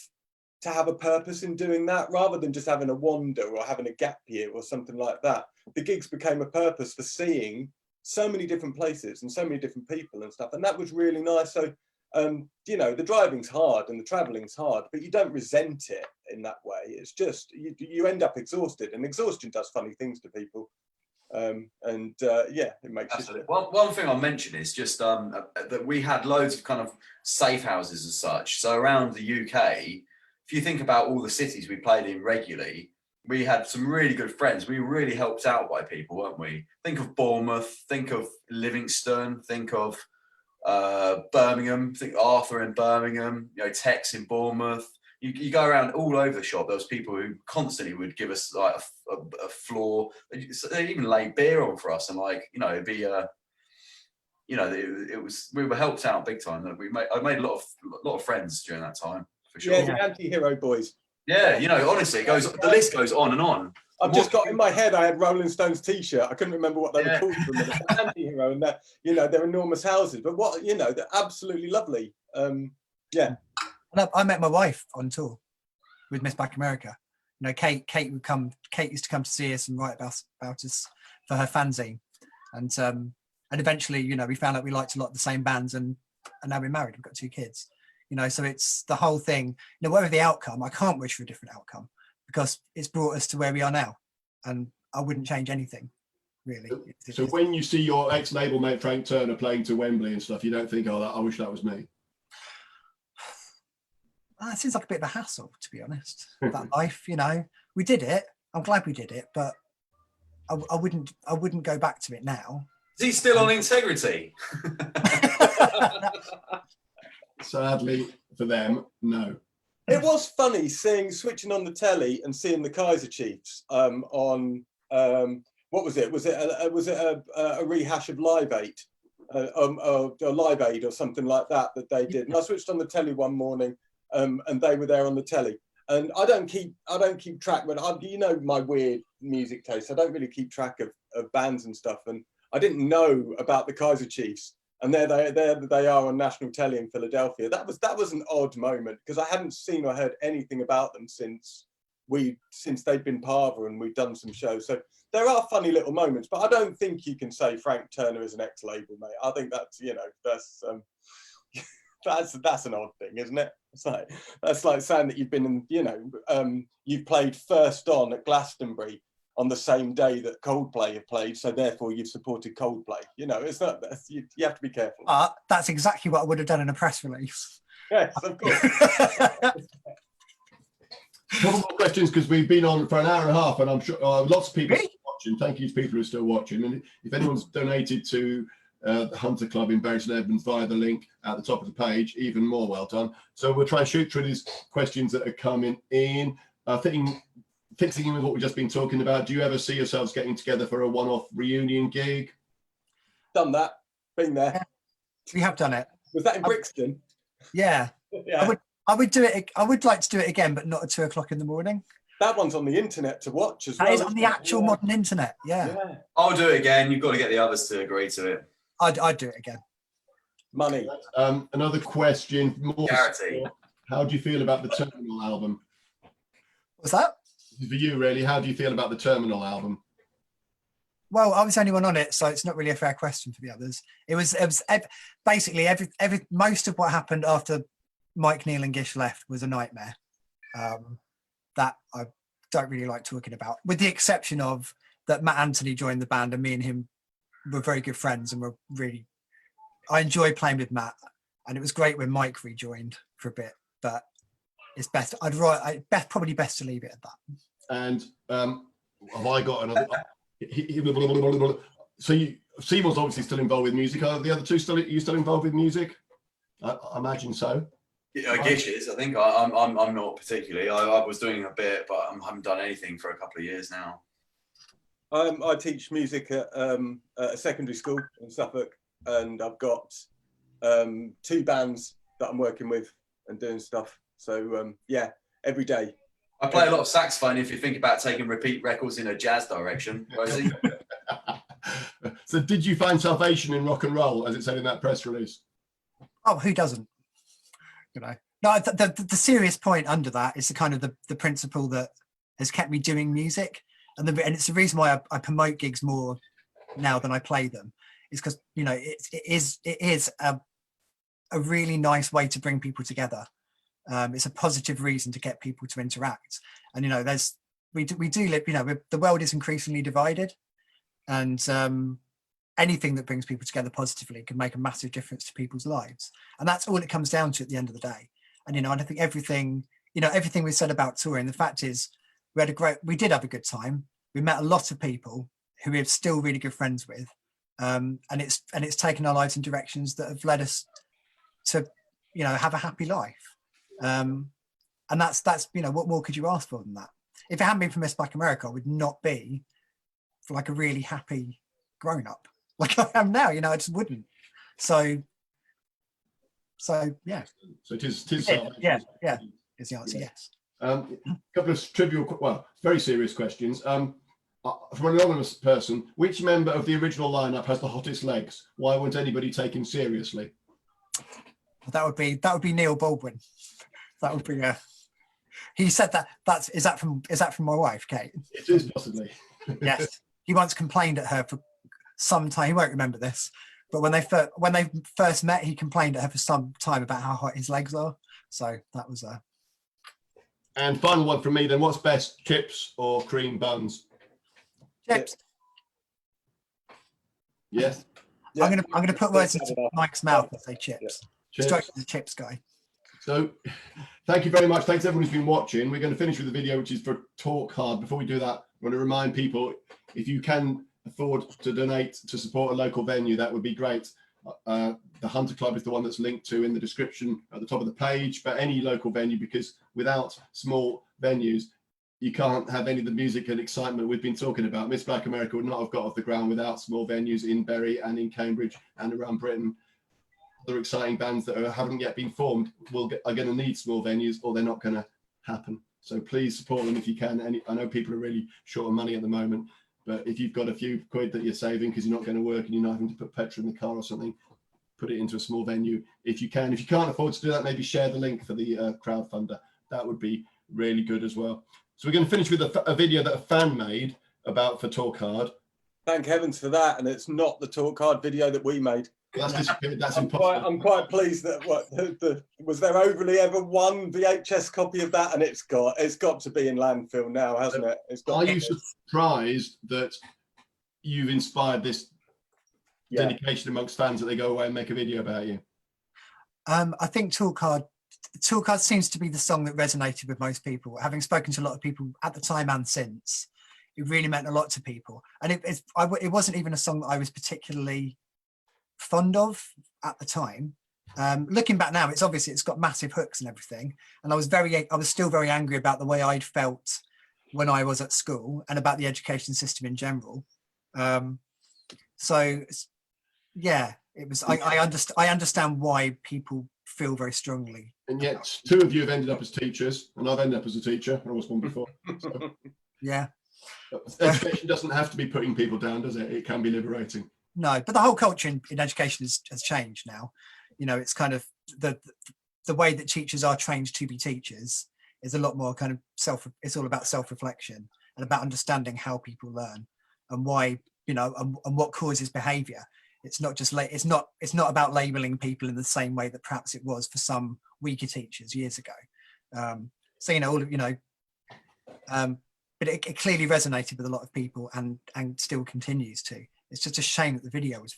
a purpose in doing that, rather than just having a wander or having a gap year or something like that. The gigs became a purpose for seeing so many different places and so many different people and stuff, and that was really nice. So. The driving's hard and the traveling's hard, but you don't resent it in that way. It's just you end up exhausted, and exhaustion does funny things to people. It makes Absolutely. One thing I'll mention is just that we had loads of kind of safe houses as such. So around the UK, if you think about all the cities we played in regularly, we had some really good friends. We were really helped out by people, weren't we? Think of Bournemouth, think of Livingston, think of Birmingham, think Arthur in Birmingham, Tex in Bournemouth. You go around all over the shop. There was people who constantly would give us like a floor. They even laid beer on for us, and it'd be it was, we were helped out big time. I made a lot of friends during that time for sure. Yeah, the anti-hero boys. Yeah, honestly, the list goes on and on. I've just got in my head, I had Rolling Stones t-shirt. I couldn't remember what they were called for a minute. Anti-hero, and they're enormous houses, but they're absolutely lovely. Yeah. And I met my wife on tour with Miss Back America. Kate used to come to see us and write about us for her fanzine, and eventually, we found out we liked a lot of the same bands, and now we're married. We've got 2 kids. So it's the whole thing. Whatever the outcome, I can't wish for a different outcome, because it's brought us to where we are now, and I wouldn't change anything, really. So when you see your ex-label mate Frank Turner playing to Wembley and stuff, you don't think, I wish that was me? It seems like a bit of a hassle, to be honest. That life, we did it. I'm glad we did it, but I wouldn't go back to it now. Is he still on integrity? Sadly for them, no. It was funny switching on the telly and seeing the Kaiser Chiefs on what was it? Was it a rehash of Live 8, or Live Aid or something like that they did? And I switched on the telly one morning, and they were there on the telly. And I don't keep track, but my weird music taste. I don't really keep track of bands and stuff. And I didn't know about the Kaiser Chiefs. And there they are on national telly in Philadelphia. That was an odd moment, because I hadn't seen or heard anything about them since they'd been Parva and we'd done some shows. So there are funny little moments, but I don't think you can say Frank Turner is an ex-label mate. I think that's that's an odd thing, isn't it? That's like saying that you've been in, you've played first on at Glastonbury on the same day that Coldplay have played, so therefore you've supported Coldplay. It's not. You have to be careful. That's exactly what I would have done in a press release. Yes, of course. Couple more questions, because we've been on for an hour and a half, and I'm sure lots of people watching. Thank you to people who are still watching. And if anyone's donated to the Hunter Club in Bury St Edmunds via the link at the top of the page, even more well done. So we'll try and shoot through these questions that are coming in. Fixing in with what we've just been talking about, do you ever see yourselves getting together for a one-off reunion gig? Done that. Been there. Yeah. We have done it. Was that in Brixton? Yeah. Yeah. I would do it. I would like to do it again, but not at 2 o'clock in the morning. That one's on the internet to watch as well. That is on the actual modern internet. Yeah. I'll do it again. You've got to get the others to agree to it. I'd do it again. Money. Another question. More Charity. how do you feel about the Terminal album? What's that? For you, really, how do you feel about the Terminal album? Well, I was the only one on it, so it's not really a fair question for the others. It was basically most of what happened after Mike, Neil and Gish left was a nightmare that I don't really like talking about, with the exception of that Matt Anthony joined the band and me and him were very good friends and I enjoy playing with Matt, and it was great when Mike rejoined for a bit, but it's best. Probably best to leave it at that. And have I got another? So Seymour's obviously still involved with music. Are the other two still involved with music? I imagine so. Yeah, Gish is. I think I'm not particularly. I was doing a bit, but I haven't done anything for a couple of years now. I teach music at a secondary school in Suffolk, and I've got 2 bands that I'm working with and doing stuff. So yeah, every day. I play a lot of saxophone if you think about taking repeat records in a jazz direction, Rosey. So did you find salvation in rock and roll, as it said in that press release? Oh, who doesn't? You know, no. The serious point under that is the kind of the principle that has kept me doing music, and it's the reason why I promote gigs more now than I play them. Is because, you know, it is a really nice way to bring people together. It's a positive reason to get people to interact, and you know, we do live. You know, the world is increasingly divided, and anything that brings people together positively can make a massive difference to people's lives, and that's all it comes down to at the end of the day. And you know, and I think everything we said about touring, the fact is we did have a good time. We met a lot of people who we're still really good friends with, and it's taken our lives in directions that have led us to, you know, have a happy life. And that's you know, what more could you ask for than that? If it hadn't been for Miss Black America, I would not be like a really happy grown up like I am now. You know, I just wouldn't. So yeah. So it is yeah. Is the answer yes? A couple of trivial, well, very serious questions. From an anonymous person, which member of the original lineup has the hottest legs? Why won't anybody take him seriously? That would be Neil Baldwin. That would be he said that. Is that from my wife, Kate? It is possibly. Yes. He once complained at her for some time. He won't remember this, but when they first met, he complained at her for some time about how hot his legs are. So that was And final one from me then. What's best, chips or cream buns? chips. Yes. Yeah. I'm gonna put words into Mike's mouth and say chips. Chips. Straight to the chips guy. So thank you very much. Thanks everyone who's been watching. We're going to finish with the video, which is for Talk Hard. Before we do that, I want to remind people, if you can afford to donate to support a local venue, that would be great. The Hunter Club is the one that's linked to in the description at the top of the page, but any local venue, because without small venues, you can't have any of the music and excitement we've been talking about. Miss Black America would not have got off the ground without small venues in Bury and in Cambridge and around Britain. Other exciting bands that haven't yet been formed are going to need small venues, or they're not going to happen. So please support them if you can. I know people are really short of money at the moment, but if you've got a few quid that you're saving because you're not going to work and you're not having to put petrol in the car or something, put it into a small venue if you can. If you can't afford to do that, maybe share the link for the crowdfunder. That would be really good as well. So we're going to finish with a video that a fan made for Talk Hard. Thank heavens for that, and it's not the Talk Hard video that we made. That's disappeared. That's impossible. I'm quite pleased that was there overly ever one VHS copy of that, and it's got to be in landfill now, hasn't it? Are you surprised that you've inspired this dedication amongst fans that they go away and make a video about you? I think Talk Hard seems to be the song that resonated with most people. Having spoken to a lot of people at the time and since, it really meant a lot to people. And it wasn't even a song that I was particularly fond of at the time. Looking back now, it's got massive hooks and everything. And I was still very angry about the way I'd felt when I was at school and about the education system in general. So yeah, it was, I understand why people feel very strongly. And yet 2 of you have ended up as teachers, and I've ended up as a teacher. I was one before. So. Yeah. Education doesn't have to be putting people down, does it? It can be liberating. No, but the whole culture in education has changed now. You know, it's kind of the way that teachers are trained to be teachers is a lot more kind of it's all about self-reflection and about understanding how people learn and why, you know, and what causes behavior. It's not just it's not about labeling people in the same way that perhaps it was for some weaker teachers years ago. So, you know, but it clearly resonated with a lot of people and still continues to. It's just a shame that the video was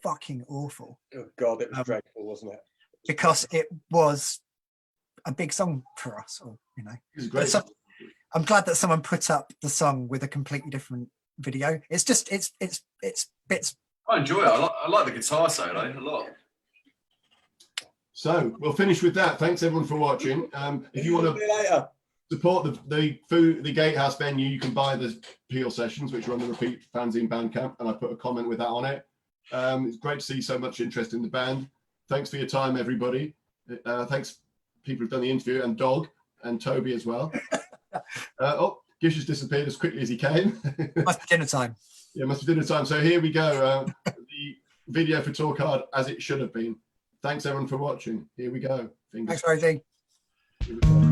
fucking awful. Oh God, it was dreadful, wasn't it? Because it was a big song for us, or you know. It was great. I'm glad that someone put up the song with a completely different video. It's just it's bits. I enjoy it. I like the guitar solo a lot. So we'll finish with that. Thanks everyone for watching. If you want to support the Gatehouse venue, you can buy the Peel sessions, which are on the Repeat Fanzine Bandcamp, and I put a comment with that on it. It's great to see so much interest in the band. Thanks for your time, everybody. Thanks people who've done the interview, and Dog and Toby as well. Gish has disappeared as quickly as he came. Must be dinner time. Yeah, must be dinner time. So here we go. The video for Talk Hard as it should have been. Thanks everyone for watching. Here we go. Thanks, Rosey. Here we go.